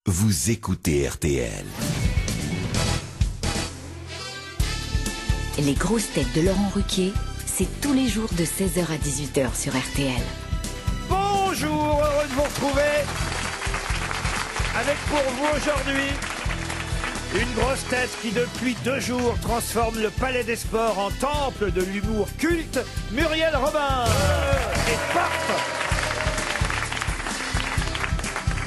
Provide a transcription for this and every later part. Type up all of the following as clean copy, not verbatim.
vous écoutez RTL. Les grosses têtes de Laurent Ruquier, c'est tous les jours de 16h à 18h sur RTL. Bonjour, heureux de vous retrouver avec pour vous aujourd'hui une grosse tête qui depuis 2 jours transforme le Palais des Sports en temple de l'humour culte, Muriel Robin. Et paf !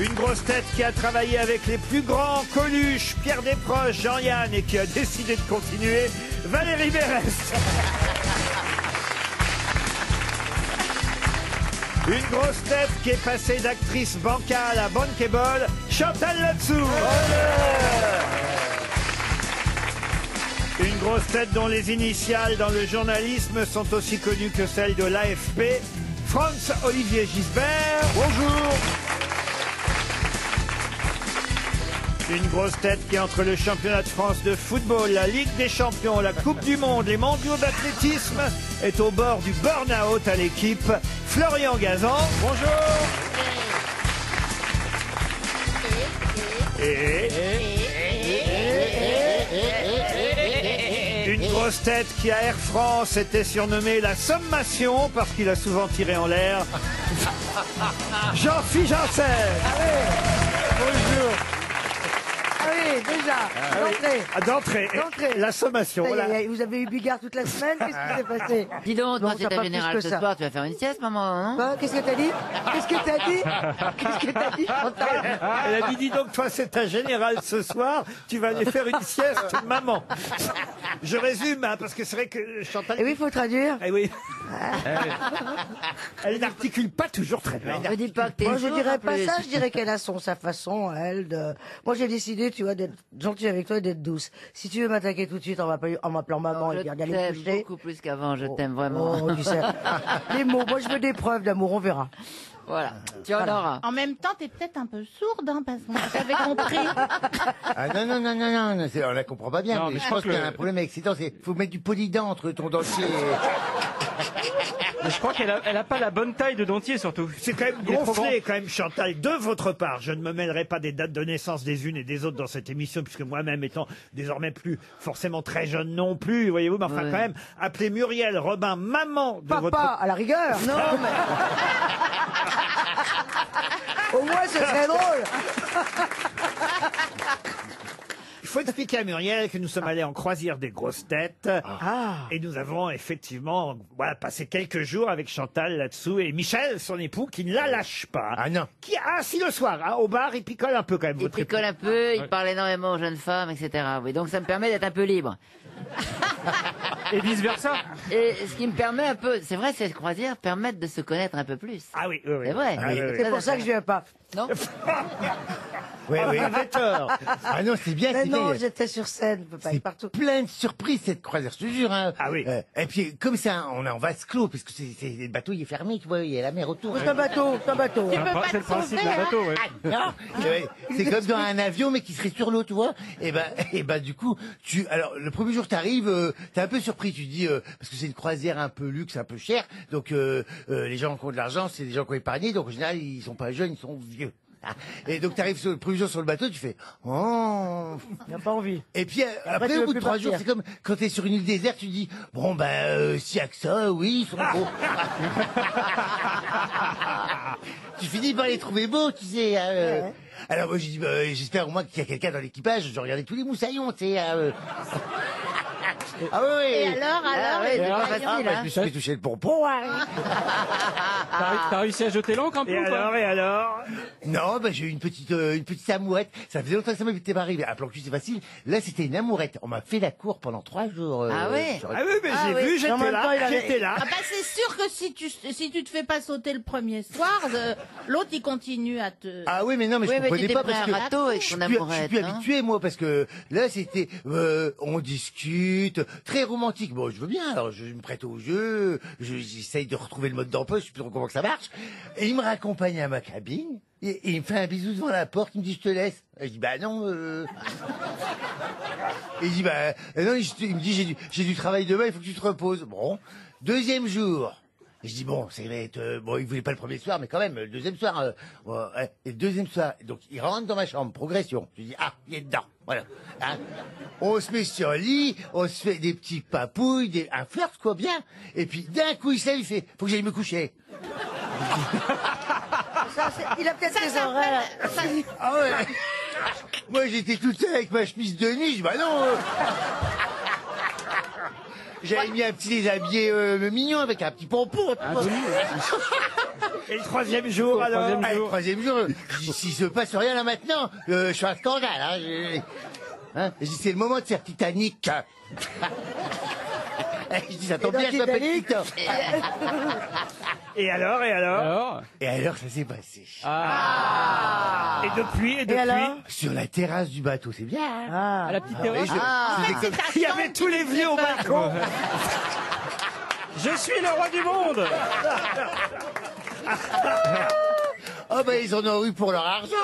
Une grosse tête qui a travaillé avec les plus grands, Coluche, Pierre Desproges, Jean-Yann, et qui a décidé de continuer, Valérie Mérès. Une grosse tête qui est passée d'actrice bancale à bankable, Chantal là-dessous. Une grosse tête dont les initiales dans le journalisme sont aussi connues que celles de l'AFP, Franz-Olivier Gisbert. Bonjour. Une grosse tête qui, entre le championnat de France de football, la Ligue des champions, la Coupe du monde, les mondiaux d'athlétisme, est au bord du burn-out à l'équipe, Florian Gazan. Bonjour. Une grosse tête qui, à Air France, était surnommée la Sommation parce qu'il a souvent tiré en l'air, Jean-Philippe Janssen. Bonjour. Oui, déjà, d'entrée. D'entrée. La sommation. Ça y est, Voilà. vous avez eu Bigard toute la semaine, qu'est-ce qui s'est passé? Dis donc, toi, Non, c'est t'as ta pas plus générale que ce ça. soir, tu vas faire une sieste, maman, non? Quoi? Qu'est-ce que t'as dit? Qu'est-ce que t'as dit? Qu'est-ce que t'as dit, Chantal? Elle a dit, dis donc, toi, c'est ta générale ce soir, tu vas aller faire une sieste, maman. Je résume, hein, parce que c'est vrai que Chantal... Eh oui, il faut traduire. Eh oui. Elle n'articule pas toujours très bien. Me dis pas que t'es Moi, je sourd, dirais en pas plus. ça, je dirais qu'elle a sa façon, elle, de... Moi, j'ai décidé, tu vois, d'être gentille avec toi et d'être douce. Si tu veux m'attaquer tout de suite en m'appelant maman Je et dire d'aller me t'aime coucher... beaucoup plus qu'avant, je t'aime vraiment. Oh, tu sais. Les mots, moi, je veux des preuves d'amour, on verra. Voilà, tu en auras. En même temps, t'es peut-être un peu sourde, hein, parce qu'on t'avait compris. Ah non, on la comprend pas bien. Non, mais mais je je pense crois qu'il y a que un problème avec ses dents, c'est faut mettre du polydent entre ton dentier Je crois qu'elle a pas la bonne taille de dentier surtout. C'est quand même Il est trop gonflé, quand même, Chantal, de votre part. Je ne me mêlerai pas des dates de naissance des unes et des autres dans cette émission, puisque moi-même étant désormais plus forcément très jeune non plus, voyez-vous, mais enfin Ouais. quand même, appelez Muriel Robin maman de Papa, votre... à la rigueur. Non, mais... Au moins, ce serait drôle. Il faut expliquer à Muriel que nous sommes allés en croisière des grosses têtes. Ah. Et nous avons effectivement passé quelques jours avec Chantal là-dessous et Michel, son époux, qui ne la lâche pas. Ah non. Si le soir, hein, au bar, il picole un peu quand même. Il votre picole époux. un peu, il parle énormément aux jeunes femmes, etc. Oui, donc ça me permet d'être un peu libre. Et vice versa. Et ce qui me permet un peu, c'est vrai, ces croisières permettent de se connaître un peu plus. Ah oui, oui, oui. C'est vrai. Ah oui, oui. C'est pour ça que je viens pas. Non? Oui. Vous avez tort. Ah non, c'est bien, Mais c'est non, bien. j'étais sur scène, je peux pas C'est être partout. plein de surprises cette croisière, je te jure. Hein. Ah oui. Et puis comme ça, on est en vase clos parce que le bateau il est fermé, tu vois, il y a la mer autour. C'est un bateau, c'est un bateau. Tu peux pas C'est le te principe sauver, d'un hein. bateau, ouais. Non, ouais, c'est comme dans un avion mais qui serait sur l'eau, tu vois. Et ben du coup, alors le premier jour t'arrives, t'es un peu surpris, tu te dis parce que c'est une croisière un peu luxe, un peu chère, donc les gens qui ont de l'argent, c'est des gens qui ont épargné, donc en général ils sont pas jeunes, ils sont vieux. Et donc t'arrives le premier jour sur le bateau, tu fais oh. Il n'a pas envie. Et puis après tu au veux bout de plus 3 jours, partir. c'est comme quand t'es sur une île déserte, tu te dis bon s'il y a que ça, oui, ils sont beaux. Tu finis par les trouver beaux, tu sais. Ouais. Alors moi j'ai dit j'espère au moins qu'il y a quelqu'un dans l'équipage. Je regardais tous les moussaillons, tu sais. Ah oui. Et alors, ouais, les c'est pas voyons. facile, Je hein. me suis fait toucher le pompon. Hein. T'as réussi à jeter l'encre un peu Et ou pas? alors Non, j'ai eu une petite amourette. Ça faisait longtemps que ça m'était pas arrivé. Un plan cul, c'est facile. Là, c'était une amourette. On m'a fait la cour pendant 3 jours. Ah ouais. sur- Ah oui, mais Ah j'ai oui. vu, En même temps, il avait- j'étais là. Ah bah c'est sûr que si tu te fais pas sauter le premier soir, l'autre il continue à te... Ah oui, mais non, mais Oui, je mais tu comprenais t'es pas pris parce un que râteau avec ton je suis amourette, plus hein. habitué, moi, parce que là, c'était, on discute, très romantique. Bon, je veux bien, alors je me prête au jeu, j'essaye de retrouver le mode d'emploi, je sais plus trop comment que ça marche. Et il me raccompagne à ma cabine, et il me fait un bisou devant la porte, il me dit, je te laisse. Et je dis, bah non, Et il dit, bah, non, il me dit, j'ai du travail demain, il faut que tu te reposes. Bon. Deuxième jour. Et je dis bon, ça va être bon, il voulait pas le premier soir, mais quand même le deuxième soir. Et le deuxième soir, donc il rentre dans ma chambre, progression. Je dis ah, il est dedans, voilà. Hein, on se met sur le lit, on se fait des petits papouilles, un flirt quoi, bien. Et puis d'un coup il se lève, il fait faut que j'aille me coucher. Il a peut-être ses oreilles. Ah ouais. Moi j'étais toute seule avec ma chemise de nuit, je dis bah non. J'avais mis un petit déshabillé mignon avec un petit pompon. Et le troisième jour, alors Le troisième jour, s'il se passe rien là maintenant, je suis un scandale. Hein, je dis c'est le moment de faire Titanic. Je dis ça tombe bien, je m'appelle Titanic. Et alors Et alors ça s'est passé. Et depuis alors Sur la terrasse du bateau, c'est bien. Hein. À la petite Oui, terrasse. Il y avait tous les vieux au balcon. Je suis le roi du monde. Oh ben ils en ont eu pour leur argent.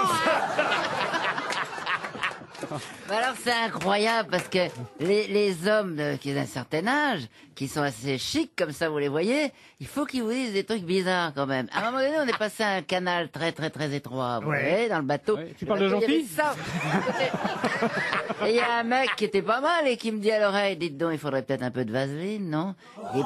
Mais alors c'est incroyable parce que les hommes qui ont un certain âge, qui sont assez chics comme ça, vous les voyez, il faut qu'ils vous disent des trucs bizarres quand même. À un moment donné, on est passé à un canal très étroit, vous voyez, dans le bateau. Ouais, tu parles de Le bateau, il y Jean-Philippe avait ça. Et il y a un mec qui était pas mal et qui me dit à l'oreille, dites donc, il faudrait peut-être un peu de vaseline, non? Il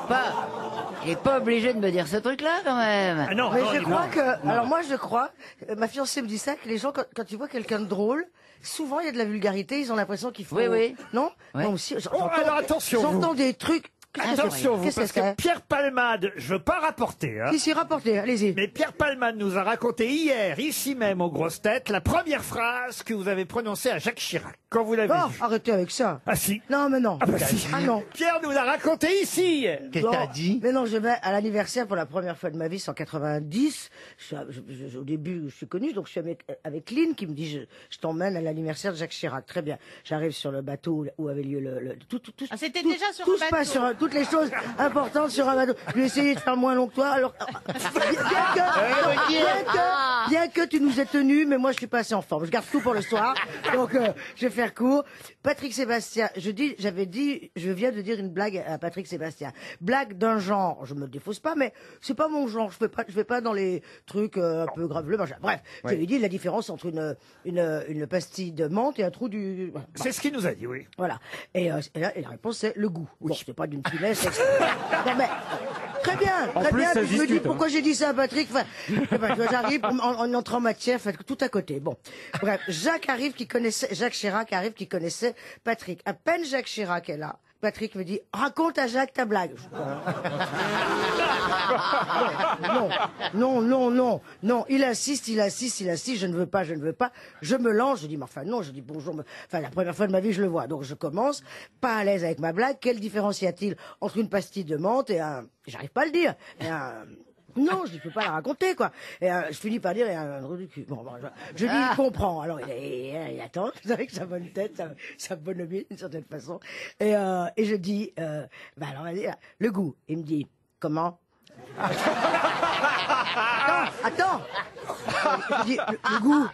est pas obligé de me dire ce truc-là quand même. Ah non, Mais non, je il- crois que, alors moi je crois, ma fiancée me dit ça, que les gens quand ils voient quelqu'un de drôle, souvent il y a de la vulgarité, ils ont l'impression qu'il faut. Oui, oui. Non. Ouais. Non aussi. Oh, alors attention, J'entends vous. des trucs. Attention, vous, Qu'est-ce que parce que c'est Pierre Palmade, je veux pas rapporter, hein, Si, rapportez, allez-y. mais Pierre Palmade nous a raconté hier, ici même aux grosses têtes, la première phrase que vous avez prononcée à Jacques Chirac, quand vous l'avez Oh, vu. arrêtez avec ça. Ah si. Non, mais non. Ah bah si. Ah non. Pierre nous l'a raconté ici. Qu'est-ce que t'as Non, dit? Mais non, je vais à l'anniversaire pour la première fois de ma vie, c'est en 90. Au début, je suis connue, donc je suis avec Lynn qui me dit je t'emmène à l'anniversaire de Jacques Chirac. Très bien. J'arrive sur le bateau où avait lieu tout. Ah, c'était déjà sur tout un se bateau. passe sur toutes les choses importantes sur un bateau. Je vais essayer de faire moins long que toi. Alors, bien que tu nous aies tenus, mais moi je suis pas assez en forme. Je garde tout pour le soir, donc je vais faire court. Patrick Sébastien, je viens de dire une blague à Patrick Sébastien. Blague d'un genre, je me défausse pas, mais c'est pas mon genre. Je vais pas dans les trucs un peu graveleux. Machin. Bref, je lui ai dit la différence entre une pastille de menthe et un trou du. C'est ce qu'il nous a dit, oui. Voilà. Et là, la réponse c'est le goût. Bon, c'est pas d'une finesse. Non mais très bien, En très plus, bien. ça Puis se je me dis discute, pourquoi j'ai dit ça à Patrick. Enfin, j'arrive en entrant en matière, fait, tout à côté. Bon, bref, Jacques Chirac arrive qui connaissait Patrick. À peine Jacques Chirac est là. Patrick me dit raconte à Jacques ta blague. Non, il insiste, je ne veux pas, je me lance, je dis mais enfin non, je dis bonjour, enfin la première fois de ma vie je le vois, donc je commence, pas à l'aise avec ma blague, quelle différence y a-t-il entre une pastille de menthe et j'arrive pas à le dire, non, je ne peux pas la raconter, quoi. Et je finis par dire, et un trou du cul. Bon, je dis, il comprend. Alors, il attend, avec sa bonne tête, sa bonhomie, d'une certaine façon. Et je dis, alors, vas-y, le goût. Il me dit, comment? Attends. Je dis, le goût.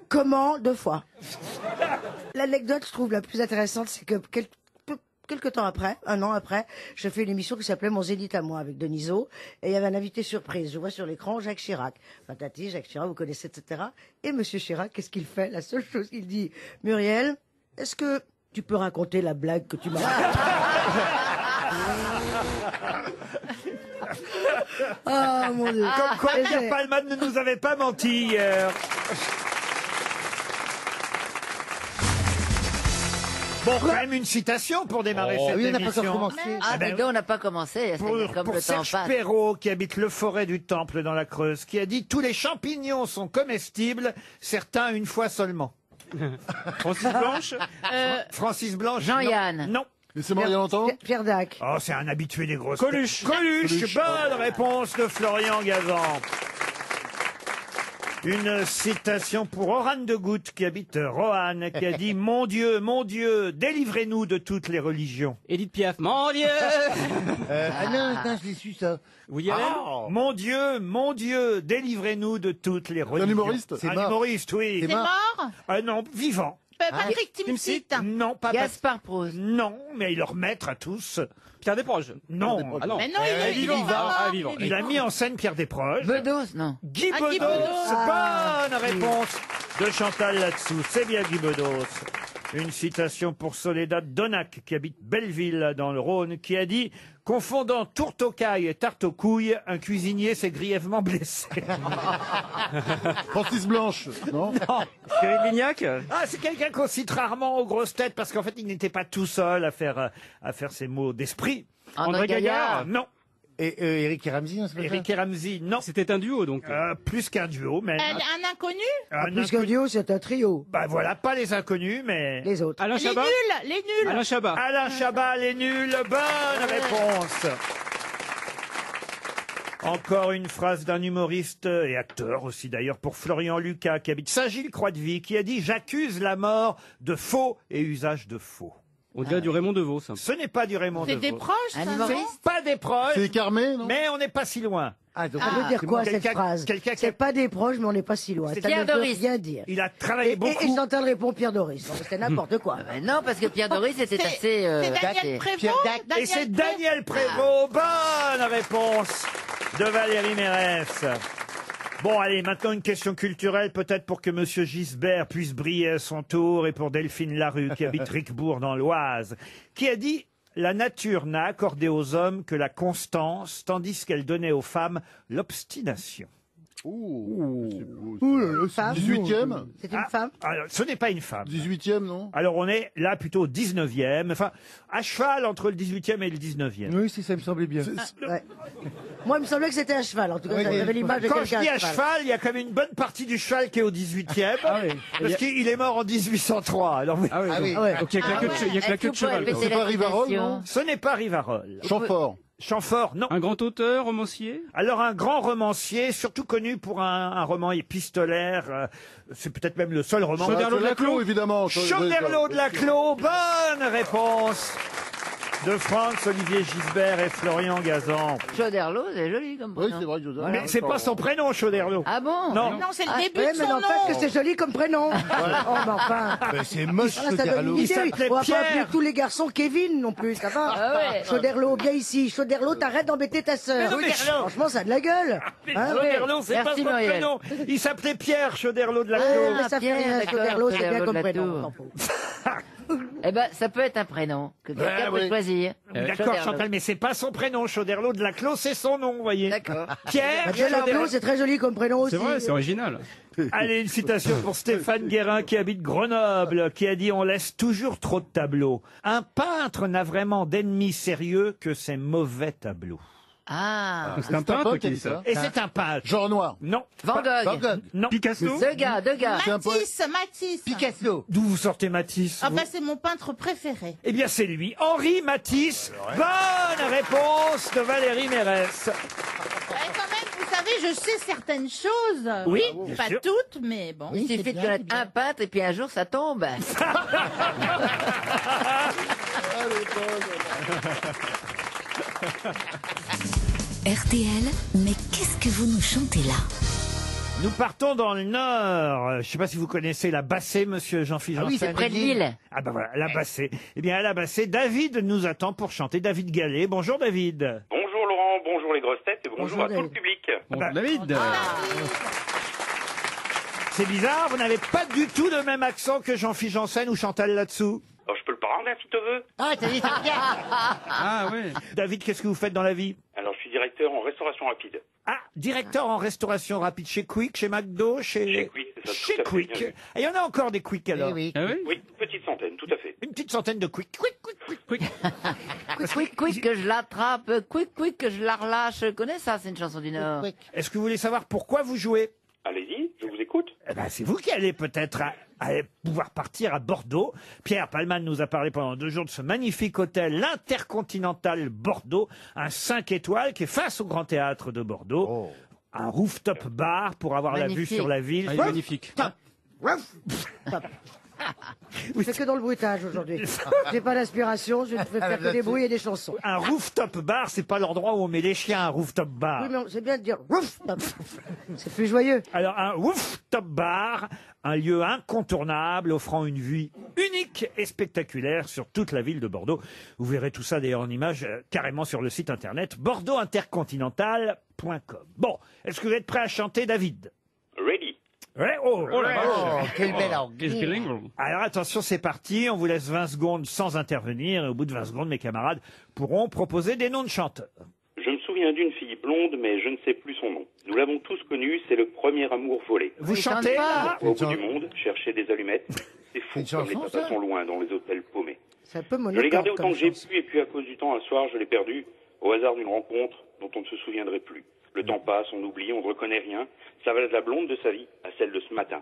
Comment? 2 fois. L'anecdote, je trouve, la plus intéressante, c'est que quelques temps après, 1 an après, je fais une émission qui s'appelait Mon Zénith à moi avec Denisot, et il y avait un invité surprise. Je vois sur l'écran Jacques Chirac. Patati, Jacques Chirac, vous connaissez, etc. Et Monsieur Chirac, qu'est-ce qu'il fait? La seule chose qu'il dit, Muriel, est-ce que tu peux raconter la blague que tu m'as racontée? Ah, mon Dieu. Comme quoi, Et Pierre j'ai- Palmade ne nous avait pas menti hier. Bon, quand même une citation pour démarrer cette Oui, on n'a pas émission. encore commencé. Ah, ben mais on n'a pas commencé, c'est comme Pour le temps Serge passe. Perrault, qui habite le Forêt du Temple dans la Creuse, qui a dit « Tous les champignons sont comestibles, certains une fois seulement Francis Blanche. Francis Blanche. Jean-Yann. Non. Mais c'est mort il y a longtemps? Pierre Dac. Oh, c'est un habitué des grosses Coluche. têtes. Coluche. Bonne réponse de Florian Gazan. Une citation pour Oran de Goutte, qui habite Roanne, qui a dit « mon Dieu, délivrez-nous de toutes les religions. Edith Piaf. Mon Dieu. Non, je l'ai su ça. Woody Allen. Mon Dieu, délivrez-nous de toutes les religions. » humoriste? C'est Un mort. humoriste, oui. C'est C'est mort? Non, vivant. Patrick Timsit. Non, pas Gaspard Proust. Non, mais leur maître à tous. Pierre Desproges. Non. Ah non. Mais non, il est vivant. Il a mis en scène Pierre Desproges. Bedos, non. Guy Ah, Bedos. Guy Bedos. Bonne réponse de Chantal là-dessous. C'est bien Guy Bedos. Une citation pour Soledad Donac, qui habite Belleville, dans le Rhône, qui a dit « Confondant tourte aux cailles et tarte aux couilles, un cuisinier s'est grièvement blessé. » Francis Blanche, non? Cyril Lignac. Ah, c'est quelqu'un qu'on cite rarement aux grosses têtes, parce qu'en fait, il n'était pas tout seul à faire ces mots d'esprit. André Gaillard. Non. Et Eric et Ramsey, non, c'est pas ça? Eric et Ramsey, non. C'était un duo, donc. Plus qu'un duo, mais... Un inconnu. Plus qu'un duo, c'est un trio. Bah voilà, pas les inconnus, mais... Les autres. Alain Les Chabat. nuls, les nuls. Alain Chabat. Alain Chabat, les nuls, bonne réponse. Encore une phrase d'un humoriste et acteur aussi d'ailleurs pour Florian Lucas qui habite Saint-Gilles-Croix-de-Vie qui a dit « J'accuse la mort de faux et usage de faux On dirait du Raymond DeVos. ». Ce n'est pas du Raymond C'est DeVos. des proches, ça, Un non humoriste. Pas des proches, C'est Carmé, non? mais on n'est pas si loin. Ah, donc, Ça veut dire quoi, cette Quelqu'un- phrase? quelqu'un qui- C'est pas des proches, mais on n'est pas si loin. C'est Ça Pierre ne veut Doris. rien dire. Il a travaillé Et beaucoup. Chantal répond Pierre Doris. Non, c'est n'importe quoi. Non, parce que Pierre Doris était assez C'est Daniel daté. Prévost. Pierre Dac. Et c'est Daniel Prévost. Bonne réponse de Valérie Mérès. Bon, allez, maintenant une question culturelle, peut-être pour que Monsieur Gisbert puisse briller à son tour, et pour Delphine Larue, qui habite Ricbourg dans l'Oise, qui a dit « La nature n'a accordé aux hommes que la constance, tandis qu'elle donnait aux femmes l'obstination. » Ouh, c'est beau, ça. Ouh là là, Femme. 18e? C'est une femme? Alors, ce n'est pas une femme. 18e, non? Alors, on est là plutôt au 19e, enfin, à cheval entre le 18e et le 19e. Oui, si, ça me semblait bien. Ouais. Moi, il me semblait que c'était à cheval. En tout cas, Oui, j'avais l'image de Quand je quelqu'un dis à à cheval, il y a quand même une bonne partie du cheval qui est au 18e, parce qu'il est mort en 1803. Alors, Ah oui. Ah oui. Ah ouais. Donc il y a que la queue de- il y a que la queue de cheval. quoi. C'est pas Rivarol, non? ce n'est pas Rivarol. Chamfort. Chamfort, non. Un grand auteur, romancier. Alors un grand romancier, surtout connu pour un roman épistolaire, c'est peut-être même le seul roman. Choderlos de la Clos, évidemment. Choderlos de la Clos, bonne réponse de Franz-Olivier Gisbert et Florian Gazan. Choderlos, c'est joli comme Oui, prénom. c'est vrai que Joseph. Mais c'est pas son prénom, Choderlos. Ah bon? Non. Non, c'est le Ah, début Ouais, de mais son n'empêche que nom. c'est joli comme prénom. Oh, mais enfin. Ben, c'est moche, Ah, ça donne Choderlos. une Il idée. s'appelait On va Pierre. pas appeler tous les garçons Kevin non plus, ça va? Ah ouais. Choderlos, viens ici. Choderlos, t'arrêtes d'embêter ta sœur. Mais non, mais Franchement, ça a de la gueule. Mais Hein, Choderlos, c'est pas Merci, son Muriel. prénom. Il s'appelait Pierre Choderlos de la Ouais, Clos. mais ça fait Pierre, rien. d'accord, Choderlos, c'est bien Choderlos comme de la prénom. Tour. on s'en fout. Eh ben, ça peut être un prénom que quelqu'un peut oui. choisir. D'accord, Choderlos. Chantal, mais c'est pas son prénom. Choderlos de la Clos, c'est son nom, vous voyez. D'accord. Pierre Bah, Delaclos, Choderlos. c'est très joli comme prénom aussi. C'est vrai, c'est original. Allez, une citation pour Stéphane Guérin qui habite Grenoble, qui a dit « On laisse toujours trop de tableaux. Un peintre n'a vraiment d'ennemis sérieux que ses mauvais tableaux. Ah. C'est un peintre qui dit ça. Et c'est un peintre. Genre noir. Non. Van Gogh. Van Gogh. Non. Picasso. Deux gars. C'est un poète. Matisse. Picasso. D'où vous sortez Matisse Ah vous bah c'est mon peintre préféré. Eh bien, c'est lui. Henri Matisse. Bonne réponse de Valérie Mérès. Quand même, vous savez, je sais certaines choses. Oui, bien Pas sûr. toutes, mais bon. Il suffit de connaître un peintre et puis un jour ça tombe. RTL, mais qu'est-ce que vous nous chantez là? Nous partons dans le Nord. Je ne sais pas si vous connaissez la Bassée, monsieur Jean-Philippe Ah oui, Janssen. c'est Près de Lille. Ah ben voilà, la Bassée. Eh bien, à la Bassée, David nous attend pour chanter. David Gallet. Bonjour, David. Bonjour Laurent, bonjour les grosses têtes et bonjour, Bonjour, à tout le David. public. Bonjour David. C'est bizarre, vous n'avez pas du tout le même accent que Jean-Philippe Janssen ou Chantal là-dessous. Alors, je peux le prendre si tu veux. Ah, t'as dit ça bien. Ah ouais. David, qu'est-ce que vous faites dans la vie? Alors, je suis directeur en restauration rapide. Ah, directeur en restauration rapide chez Quick, chez McDo, Chez Quick, c'est ça, Chez tout à fait, Quick. bien vu. Et il y en a encore des Quick alors. Eh oui. Ah oui. Oui, petite centaine, tout à fait. Une petite centaine de Quick. Quick, quick, que je l'attrape. Quick, que je la relâche. Je connais ça, c'est une chanson du Nord. Est-ce que vous voulez savoir pourquoi vous jouez? Allez-y, je vous écoute. Eh ben, c'est vous qui allez peut-être pouvoir partir à Bordeaux. Pierre Palman nous a parlé pendant 2 jours de ce magnifique hôtel, l'Intercontinental Bordeaux, un 5 étoiles qui est face au Grand Théâtre de Bordeaux. Un rooftop bar pour avoir la vue Magnifique. sur la ville. Ah, il est magnifique. Je fais que dans le bruitage aujourd'hui. J'ai pas d'inspiration, je ne fais faire que des bruits et des chansons. Un rooftop bar, c'est pas l'endroit où on met les chiens, un rooftop bar. Oui, mais c'est bien de dire rooftop. C'est plus joyeux. Alors, un rooftop bar, un lieu incontournable offrant une vue unique et spectaculaire sur toute la ville de Bordeaux. Vous verrez tout ça d'ailleurs en image carrément sur le site internet bordeauxintercontinental.com. Bon, est-ce que vous êtes prêt à chanter, David? Ready. Ouais, oh la vache. Oh, quel bel anglais. Alors attention, c'est parti, on vous laisse 20 secondes sans intervenir et au bout de 20 secondes, mes camarades pourront proposer des noms de chanteurs. Je me souviens d'une fille blonde, mais je ne sais plus son nom. Nous l'avons tous connue, c'est le premier amour volé. Vous Il chantez chante pas. Au bout du monde, chercher des allumettes. C'est fou une comme les chanson, papas ça sont loin dans les hôtels paumés. C'est un peu Je l'ai monotone gardé autant comme que j'ai chanson. pu, et puis à cause du temps, un soir, je l'ai perdu, au hasard d'une rencontre dont on ne se souviendrait plus. Le temps passe, on oublie, on ne reconnaît rien. Ça va de la blonde de sa vie à celle de ce matin.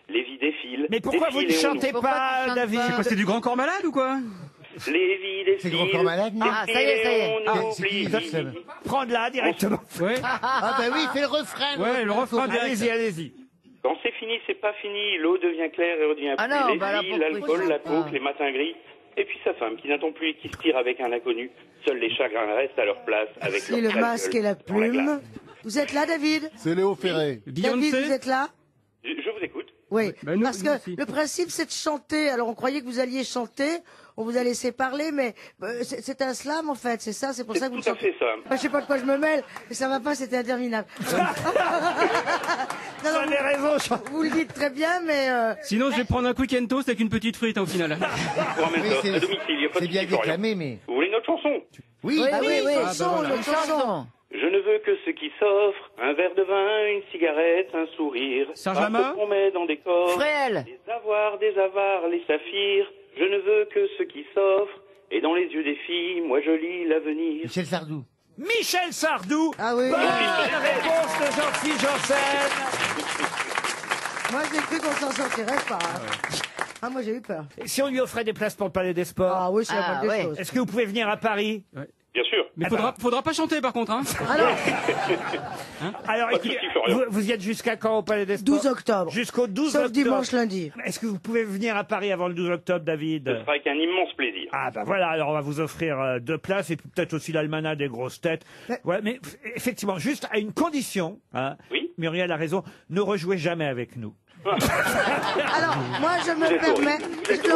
Les vies défilent. Mais pourquoi vous ne défilent et on chantez Pourquoi tu pas, chantes David? pas C'est quoi, c'est du grand corps malade ou quoi? Les vies défilent. C'est Grand Corps Malade, non Ah, ça y est, ça y est. on Ah, c'est qui, oublie. ça Prendre là directement. Ouais, Ah bah oui, fais le refrain. ouais, le refrain direct. Allez-y, allez-y. Quand c'est fini, c'est pas fini. L'eau devient claire et redevient Ah plus. non, Les bah alors filles, pourquoi l'alcool, tu la chantes coke, pas les matins gris. Et puis sa femme qui n'attend plus et qui se tire avec un inconnu. Seuls les chagrins restent à leur place avec Si leur le sale masque gueule et la dans la glace. plume. Vous êtes là, David? C'est Léo Ferré. David, vous Beyoncé. êtes là? Je vous écoute. Oui, Bah, nous- parce nous que aussi. le principe c'est de chanter. Alors on croyait que vous alliez chanter, on vous a laissé parler, mais c'est un slam en fait, c'est ça, c'est pour ça C'est que vous tout à chantez. fait ça. Je sais pas de quoi je me mêle, mais ça va pas, c'était interminable. Vous avez raison, vous le dites très bien, mais Sinon, je vais prendre un quick and toast avec une petite frite au final. Je vous ramène Oui, ça c'est- à domicile, il n'y a pas de C'est bien souci, Florian. déclamé, mais... Vous voulez une autre chanson? Oui, Oui, ah oui, oui, oui. chanson, Ah, bah voilà. une chanson. Chanson. Je ne veux que ce qui s'offre, un verre de vin, une cigarette, un sourire. Serge Pas Lama ce qu'on met dans des coffres, Fréhel. des avares, les saphirs. Je ne veux que ce qui s'offre, et dans les yeux des filles, moi je lis l'avenir. Michel Sardou. Michel Sardou. Ah oui. Bonne réponse de Jean-Philippe Janssen. Moi j'ai cru qu'on s'en sortirait pas. Hein. Ah moi j'ai eu peur. Et si on lui offrait des places pour le Palais des Sports, Ah oui, c'est la Ah, bonne des ouais. choses. est-ce que vous pouvez venir à Paris? Bien sûr. Mais faudra pas chanter par contre, hein. Alors, Alors, Pas de écoutez, souci, Florian. vous y êtes jusqu'à quand au Palais des Sports? 12 octobre. Jusqu'au 12 Sauf octobre. dimanche, lundi. Est-ce que vous pouvez venir à Paris avant le 12 octobre, David? Ce sera avec un immense plaisir. Ah bah voilà, alors on va vous offrir 2 places et puis peut-être aussi l'almanach des grosses têtes. Mais- Ouais, mais effectivement, juste à une condition, hein, Oui. Muriel a raison, ne rejouez jamais avec nous. Alors, moi, je me C'est permets, horrible. C'est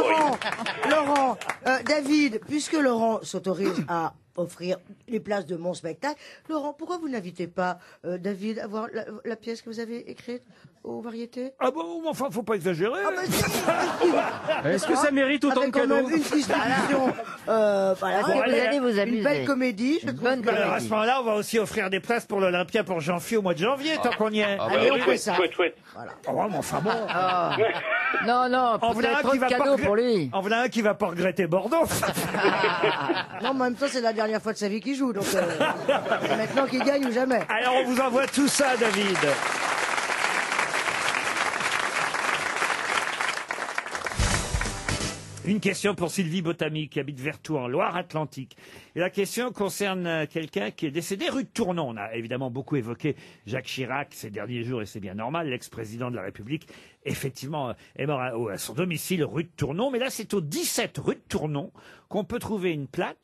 Laurent, David, puisque Laurent s'autorise à offrir les places de mon spectacle, Laurent, pourquoi vous n'invitez pas David à voir la pièce que vous avez écrite aux variétés? Ah bon, enfin, faut pas exagérer. Ah bah si. Est-ce que ça mérite autant Avec de quand même cadeaux une distribution, voilà, Parce que vous allez vous une amuser. belle comédie, je Une trouve. bonne Bah alors, à comédie. ce moment-là, on va aussi offrir des places pour l'Olympia pour Jean-Phi au mois de janvier, tant qu'on y est. Allez, on fait Chouette, ça. chouette, chouette. Oh, mais enfin bon. Ah. Non, non, En vous voilà avez un trop qui de va pas cadeaux regretter- pour lui. En voilà un qui va pas regretter Bordeaux. Non, mais en même temps, c'est la dernière fois de sa vie qu'il joue, donc c'est maintenant qu'il gagne ou jamais. Alors on vous envoie tout ça, David. Une question pour Sylvie Botamy qui habite Vertou en Loire-Atlantique. Et la question concerne quelqu'un qui est décédé rue de Tournon. On a évidemment beaucoup évoqué Jacques Chirac ces derniers jours et c'est bien normal. L'ex-président de la République, effectivement, est mort à son domicile rue de Tournon. Mais là, c'est au 17 rue de Tournon qu'on peut trouver une plaque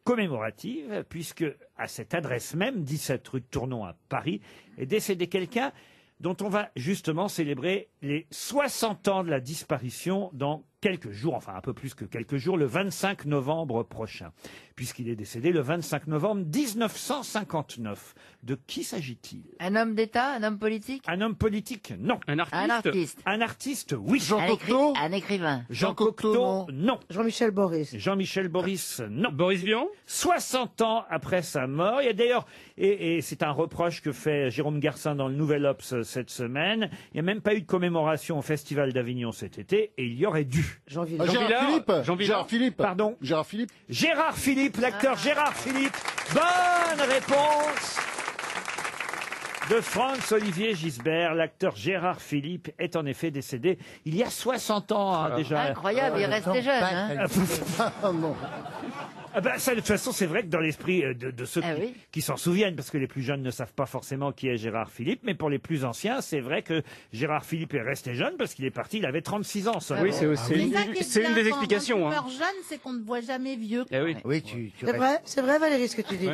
commémorative, puisque à cette adresse même, 17 rue de Tournon à Paris, est décédé quelqu'un dont on va justement célébrer les 60 ans de la disparition dans quelques jours, enfin un peu plus que quelques jours, le 25 novembre prochain, puisqu'il est décédé le 25 novembre 1959. De qui s'agit-il? Un homme d'État, un homme politique, Un homme politique? Non. Un un artiste. artiste, Un artiste? Oui. un écrivain. Jean Cocteau? Non. Jean-Michel Boris. Jean-Michel Boris? Non. Boris Vian. 60 ans après sa mort. Il y a d'ailleurs, et c'est un reproche que fait Jérôme Garcin dans le Nouvel Obs cette semaine, il n'y a même pas eu de commémoration au Festival d'Avignon cet été, et il y aurait dû. Jean Ah, Villard. Villard. Gérard Philippe. Jean Villard. Gérard Philippe. Pardon. Gérard Philippe. Gérard Philippe, l'acteur Gérard Philippe. Bonne réponse de Franz-Olivier Gisbert. L'acteur Gérard Philippe est en effet décédé il y a 60 ans déjà. Incroyable, il restait jeune. Hein. Ah non. Ah bah ça, de toute façon, c'est vrai que dans l'esprit de ceux qui s'en souviennent, parce que les plus jeunes ne savent pas forcément qui est Gérard Philippe, mais pour les plus anciens, c'est vrai que Gérard Philippe est resté jeune parce qu'il est parti, il avait 36 ans. Oui, c'est une des explications. Quand on meurt jeune, c'est qu'on ne voit jamais vieux. Oui, C'est vrai Valérie ce que tu dis.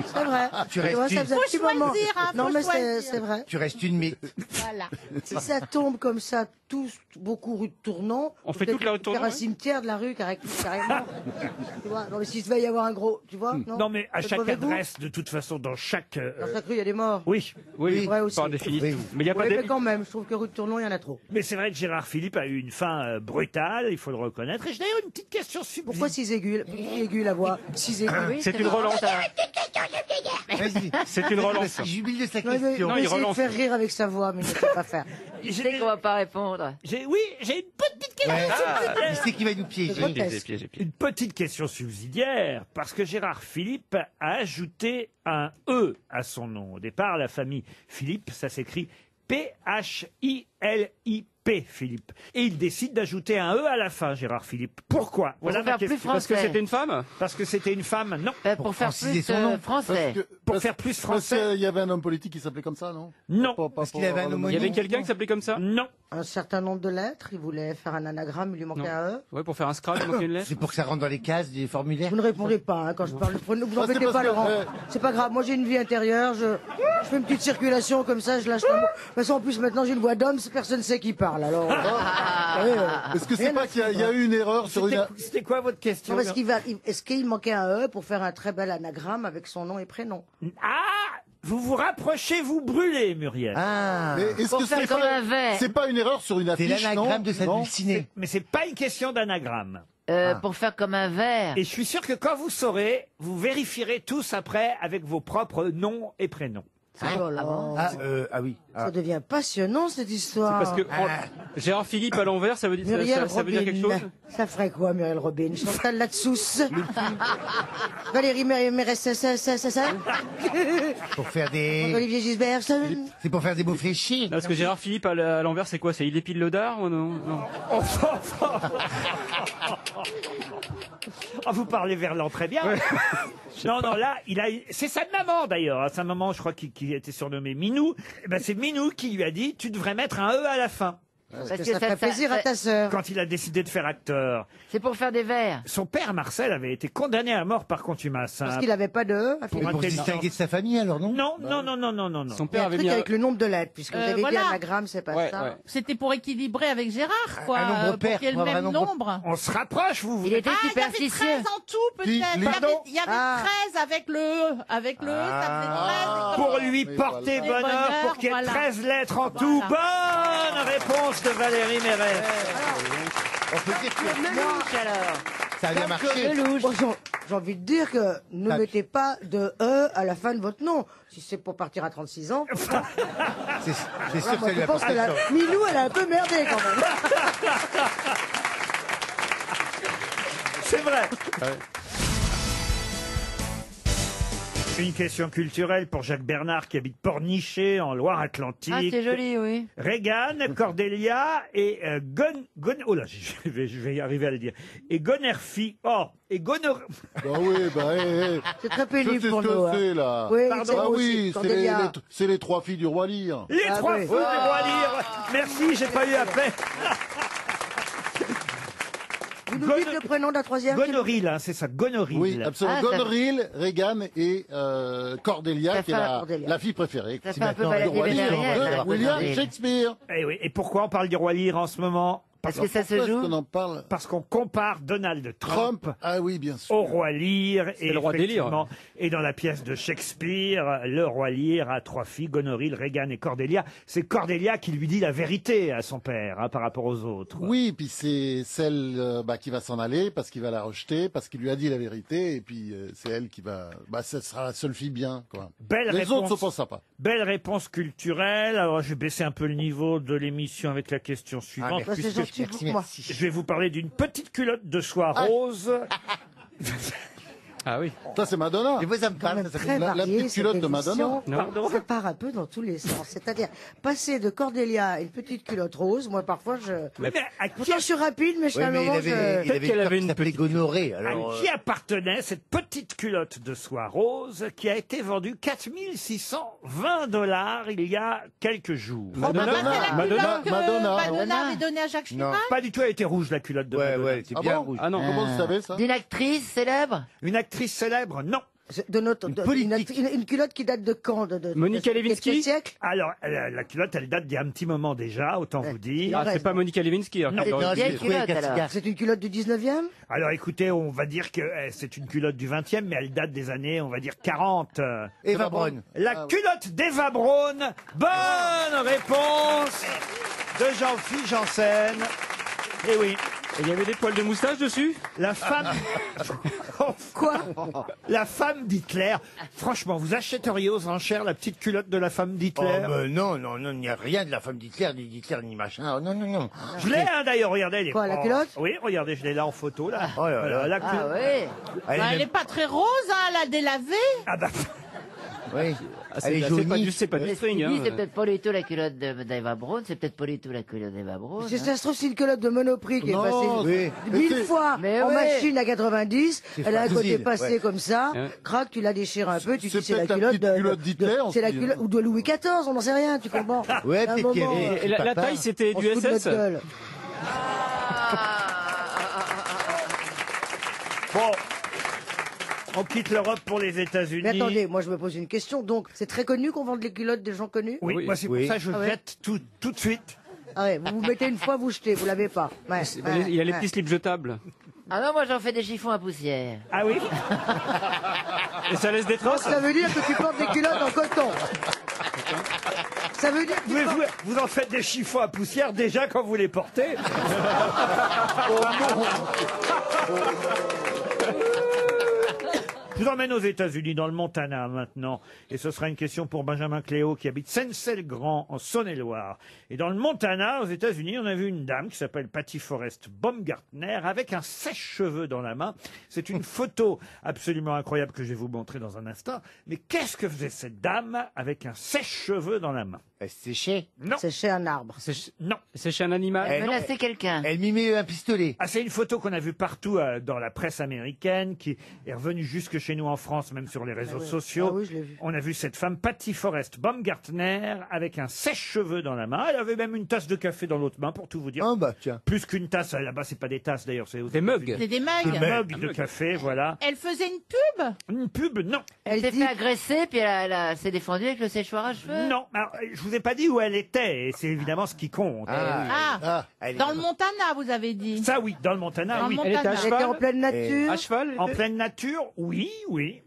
C'est vrai. Tu restes vois, ça faisait un petit moment. Non faut mais choisir. c'est vrai. Tu restes une mythe. Voilà. Si ça tombe comme ça, tous beaucoup rue de Tournon. On fait toute la rue de Tournon, Faire un ouais. cimetière de la rue carrément. Tu vois. Non mais s'il devait y avoir un gros, tu vois. Non, mais à Le chaque mauvais goût. adresse, de toute façon, dans chaque... Dans chaque rue, il y a des morts. Oui. Oui, vrai aussi. par définition. Oui. Mais il n'y a pas Oui, de... mais quand même, je trouve que rue de Tournon, il y en a trop. Mais c'est vrai que Gérard Philippe a eu une fin brutale, il faut le reconnaître. Et j'ai d'ailleurs une petite question Pourquoi six aigus la voix 6 aigus. C'est une relance. Vas-y. C'est une relance. Il jubile de sa Non, mais, question. Non, il il essaie de relance. faire rire avec sa voix, mais il ne sait pas faire. Il sait qu'on va pas répondre. Oui, j'ai une petite question. Il sait qu'il va nous piéger. Une petite question subsidiaire, parce que Gérard Philippe a ajouté un E à son nom. Au départ, la famille Philippe, ça s'écrit P-H-I-L-I-P, Philippe. Et il décide d'ajouter un E à la fin, Gérard Philippe. Pourquoi Pour ma faire plus question. Parce que français. c'était une femme. Parce que c'était une femme, non. Pour faire franciser plus son nom. français. Pour faire plus français. Parce qu'il y avait un homme politique qui s'appelait comme ça, non? Non. Parce qu'il avait un Il y homonyme. avait quelqu'un qui s'appelait comme ça. Non. Un certain nombre de lettres, il voulait faire un anagramme, il lui manquait Non. un E. Ouais, pour faire un scratch, il manquait une lettre. C'est pour que ça rentre dans les cases des formulaires. Vous ne répondez pas hein, quand je parle. Ne vous Ah, embêtez c'est parce pas, que, Laurent. C'est pas grave. Moi, j'ai une vie intérieure. Je fais une petite circulation comme ça. Je lâche un mot. De toute façon, en plus, maintenant, j'ai une voix d'homme. Personne ne sait qui parle. Alors, Est-ce que c'est pas qu'il y a eu une erreur sur une... C'était quoi votre question? non, est-ce qu'il manquait un E pour faire un très bel anagramme avec son nom et prénom? Ah, vous vous rapprochez, vous brûlez, Muriel. Ah. Mais est-ce Pour que faire c'est comme un verre. c'est pas une erreur sur une C'est affiche, non? l'anagramme de sa Non. dulcinée. Mais c'est pas une question d'anagramme. Pour faire comme un verre. Et je suis sûr que quand vous saurez, vous vérifierez tous après avec vos propres noms et prénoms. Oh là là. Ah oui. Ça devient passionnant cette histoire. Parce que Gérard Philippe à l'envers, ça veut dire, Muriel ça veut dire quelque Robin. chose. Ça ferait quoi, Muriel Robin? Chantal Latsous. Valérie Mérès, ça. Pour faire des... Olivier Gisbert, ça. C'est pour faire des mots fléchis. Non, parce que Gérard Philippe à l'envers, c'est quoi? C'est il épile le dard ou non? Non. Ah, vous parlez Verlan très bien. Non, là, c'est sa maman d'ailleurs. Sa maman, je crois, qui était surnommée Minou. Eh ben, c'est Minou qui lui a dit, tu devrais mettre un E à la fin. Parce que ça ferait plaisir à ta sœur. Quand il a décidé de faire acteur. C'est pour faire des verres. Son père, Marcel, avait été condamné à mort par contumace. Parce qu'il n'avait pas de E. Mais pour se distinguer de sa famille, alors non? Non. Son Il y père a un avait truc mis un... avec le nombre de lettres, puisque vous avez dit voilà. anagramme, c'est pas Ouais, ça. ouais. C'était pour équilibrer avec Gérard, quoi. Un nombre pour pair, qu'il y ait le pour avoir même un nombre- nombre. On se rapproche, vous. Il était Ah, il y avait superstitieux. 13 en tout, peut-être. Il y avait, Pardon il y avait Ah. 13 avec le E. Avec le E, ça faisait 13. et comme- Pour lui Mais porter voilà. bonheur, pour qu'il y ait Voilà. 13 lettres en tout. Bonne réponse de Valérie Mérès. On peut dire que Lelouch, alors. ça a bien marché. Bon, j'ai envie de dire que ne Ah. mettez pas de E à la fin de votre nom. Si c'est pour partir à 36 ans. C'est sûr que Moi, ça lui je a pense porté que la chance. Milou, elle a un peu merdé quand même. C'est vrai. Une question culturelle pour Jacques Bernard qui habite Pornichet en Loire-Atlantique. Ah, c'est joli, oui. Reagan, Cordelia et oh là, je vais y arriver à le dire. Et Gonerfi. Oh, et Gonor. Bah oui, C'est très Je pénible sais pour ce que nous. hein. c'est, là. Oui, Pardon. c'est Ah aussi, oui, Cordelia. c'est les trois filles du roi Lear. Les Ah trois oui. fous du roi Lear. Merci, j'ai pas eu à peine. Vous nous dites le prénom de la troisième s'il vous plaît. Gonoril, hein, c'est ça, Gonoril. Oui, absolument. Ah, ça- Goneril, Reagan et Cordelia, Ça qui est fait la, Cordelia. la fille préférée. Ça C'est fait un peu maintenant balade le roi des Lear, Vénériennes, on va là, William Gonoril. Shakespeare. Eh oui, et pourquoi on parle du roi Lear en ce moment? Parce que ça se Pourquoi est-ce joue. qu'on en parle? Parce qu'on compare Donald Trump Ah oui, bien sûr. au roi Lear. Et le roi des lyres. effectivement, et dans la pièce de Shakespeare, le roi Lear a trois filles, Goneril, Reagan et Cordelia. C'est Cordelia qui lui dit la vérité à son père par rapport aux autres. Oui, puis c'est celle qui va s'en aller parce qu'il va la rejeter, parce qu'il lui a dit la vérité, et puis c'est elle qui va... ce sera la seule fille bien, quoi. Belle Les réponse. autres sont pas sympas. Belle réponse culturelle. Alors, je vais baisser un peu le niveau de l'émission avec la question suivante. Bah, c'est puisque gentil pour moi. je vais vous parler d'une petite culotte de soie rose. Ah oui. Ça, c'est Madonna. Et moi, ça me parle. Ça Très La variée, petite culotte cette de Madonna. émission. Non. Ça part un peu dans tous les sens. C'est-à-dire, passer de Cordélia à une petite culotte rose, moi, parfois, pourtant, je suis rapide, mais je suis à un moment, il avait une petite gonorrhée. Alors, À qui appartenait cette petite culotte de soie rose qui a été vendue 4620 $ il y a quelques jours? Madonna avait donné à Jacques Chirac. Pas du tout, elle était rouge la culotte de Madonna. ouais, elle était bien rouge. Ah non, comment vous savez ça? D'une actrice célèbre? Une actrice célèbre? Non. une culotte qui date de quand? Monica Lewinsky? Quel siècle? Alors, la culotte, elle date d'il y a un petit moment déjà, autant vous dire. Ah, c'est pas Monica Lewinsky. Non. C'est une vieille culotte, alors. C'est une culotte du 19e? Alors écoutez, on va dire que c'est une culotte du 20e, mais elle date des années, on va dire, 40. Eva Braun. La culotte d'Eva Braun. Bonne réponse de Jean-Philippe Janssen. Eh oui. Et il y avait des poils de moustache dessus? La femme... Quoi? La femme d'Hitler. Franchement, vous achèteriez aux enchères la petite culotte de la femme d'Hitler? Non, il n'y a rien de la femme d'Hitler, ni d'Hitler, ni machin. Oh, non. Je l'ai, d'ailleurs, regardez. Elle est... Quoi, la culotte? Oui, regardez, je l'ai là en photo, là. Oh là là. La Ah oui. Elle est pas très rose, hein, elle a délavé. Ah bah... Oui. C'est pas du string. Lui, c'est peut-être pas du tout la culotte d'Eva Braun, c'est peut-être pas du tout la culotte d'Eva Braun. Si ça se trouve, c'est une culotte de Monoprix qui est passée oui. 1000 fois Mais en oui. machine à 90. Elle a un côté facile, passé ouais. comme ça. Ouais. Crac, tu la déchires un peu. Tu dis C'est c'est la peut-être la culotte petite culotte d'Hitler, on c'est la se dit, culotte ou de Louis XIV. On n'en sait rien. Tu comprends? Ouais, À un peut-être qu'il y moment, avait- Et la Papa. taille, c'était on du se fout de SS? notre gueule. Bon, on quitte l'Europe pour les États-Unis. Mais attendez, moi je me pose une question. Donc, c'est très connu qu'on vende les culottes des gens connus? Oui, Oui. moi c'est pour ça que je Ah ouais. jette tout de suite. Ah ouais, vous vous mettez une fois, vous jetez, vous l'avez pas. Ouais, Il y a les ouais. petits slips jetables. Ah non, moi j'en fais des chiffons à poussière. Ah oui? Et ça laisse des traces? Ça veut dire que tu portes des culottes en coton. Ça veut dire que tu portes... Vous en faites des chiffons à poussière déjà quand vous les portez? Je vous emmène aux États-Unis, dans le Montana maintenant. Et ce sera une question pour Benjamin Cléo qui habite Seyssel-Grand en Saône-et-Loire. Et dans le Montana, aux États-Unis, on a vu une dame qui s'appelle Patty Forrest Baumgartner avec un sèche-cheveux dans la main. C'est une photo absolument incroyable que je vais vous montrer dans un instant. Mais qu'est-ce que faisait cette dame avec un sèche-cheveux dans la main? Elle séchait. Non. C'est chez un arbre. Non. C'est chez un animal? Elle menaçait quelqu'un. Elle mimait un pistolet. Ah, c'est une photo qu'on a vue partout dans la presse américaine, qui est revenue jusque chez nous en France, même sur les réseaux sociaux. Ah oui, je l'ai vu. On a vu cette femme, Patty Forrest Baumgartner, avec un sèche-cheveux dans la main. Elle avait même une tasse de café dans l'autre main, pour tout vous dire. Ah bah tiens. Plus qu'une tasse, là-bas, c'est pas des tasses d'ailleurs, c'est Des mugs. C'est des Des mugs. mugs de café, voilà. Elle faisait une pub. Une pub, non. Elle s'est dit- fait agresser, puis elle s'est défendue avec le séchoir à cheveux. Non, alors, je vous ai pas dit où elle était, et c'est évidemment ce qui compte. Ah, Elle dans le Montana, vous avez dit. Ça, oui, dans le Montana, Dans oui. le Elle était à Montana. Elle était en cheval? pleine nature. À cheval? elle En était pleine nature, oui.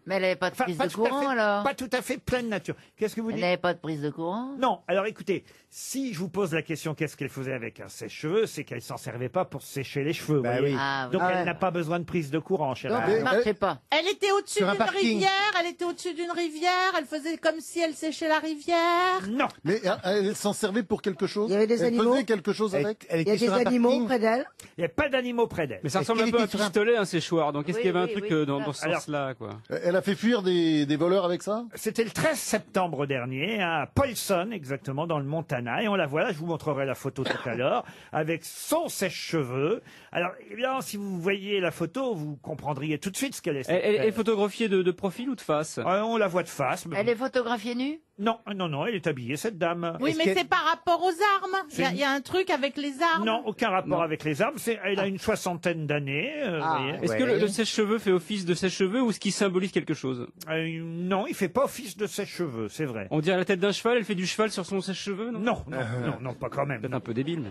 Mais elle n'avait pas de Enfin, prise pas de tout à courant, fait- alors. Pas tout à fait pleine nature. Qu'est-ce que vous Elle dites? n'avait pas de prise de courant. Non, alors écoutez, si je vous pose la question qu'est-ce qu'elle faisait avec un sèche-cheveux, c'est qu'elle s'en servait pas pour se sécher les cheveux. Bah vous voyez. oui. Ah, oui. Donc Ah elle ouais. n'a pas besoin de prise de courant, cher Donc ami. elle marchait pas. Elle était au-dessus Sur un d'une parking. rivière. Elle était au-dessus d'une rivière. Elle faisait comme si elle séchait la rivière. Non, Mais elle s'en servait pour quelque chose? Il y avait des elle animaux? faisait quelque chose avec? Elle Il y a était sur des un animaux parking. près d'elle. il n'y a pas d'animaux près d'elle. Mais ça Est-ce ressemble un qu'elle peu à un était sur un- pistolet, un séchoir. Donc est-ce Oui, qu'il y avait un oui, truc oui, dans ça. ce sens-là, quoi? Elle a fait fuir des voleurs avec ça? C'était le 13 septembre dernier, à Paulson, exactement, dans le Montana. Et on la voit là, je vous montrerai la photo tout à l'heure, avec son sèche-cheveux. Alors, évidemment, si vous voyez la photo, vous comprendriez tout de suite ce qu'elle est. Elle est photographiée de profil ou de face? On la voit de face. mais Elle est photographiée nue? Non, elle est habillée, cette dame. Oui, Est-ce mais qu'elle- c'est par rapport aux armes. Il y a un truc avec les armes. Non, aucun rapport Non. avec les armes. Elle a une soixantaine d'années. Vous voyez. Est-ce que Ouais. le sèche-cheveux fait office de sèche-cheveux ou est-ce qu'il symbolise quelque chose? Non, il fait pas office de sèche-cheveux, c'est vrai. On dirait la tête d'un cheval, elle fait du cheval sur son sèche-cheveux, non? Non, pas quand même. Peut-être non. un peu débile, mais...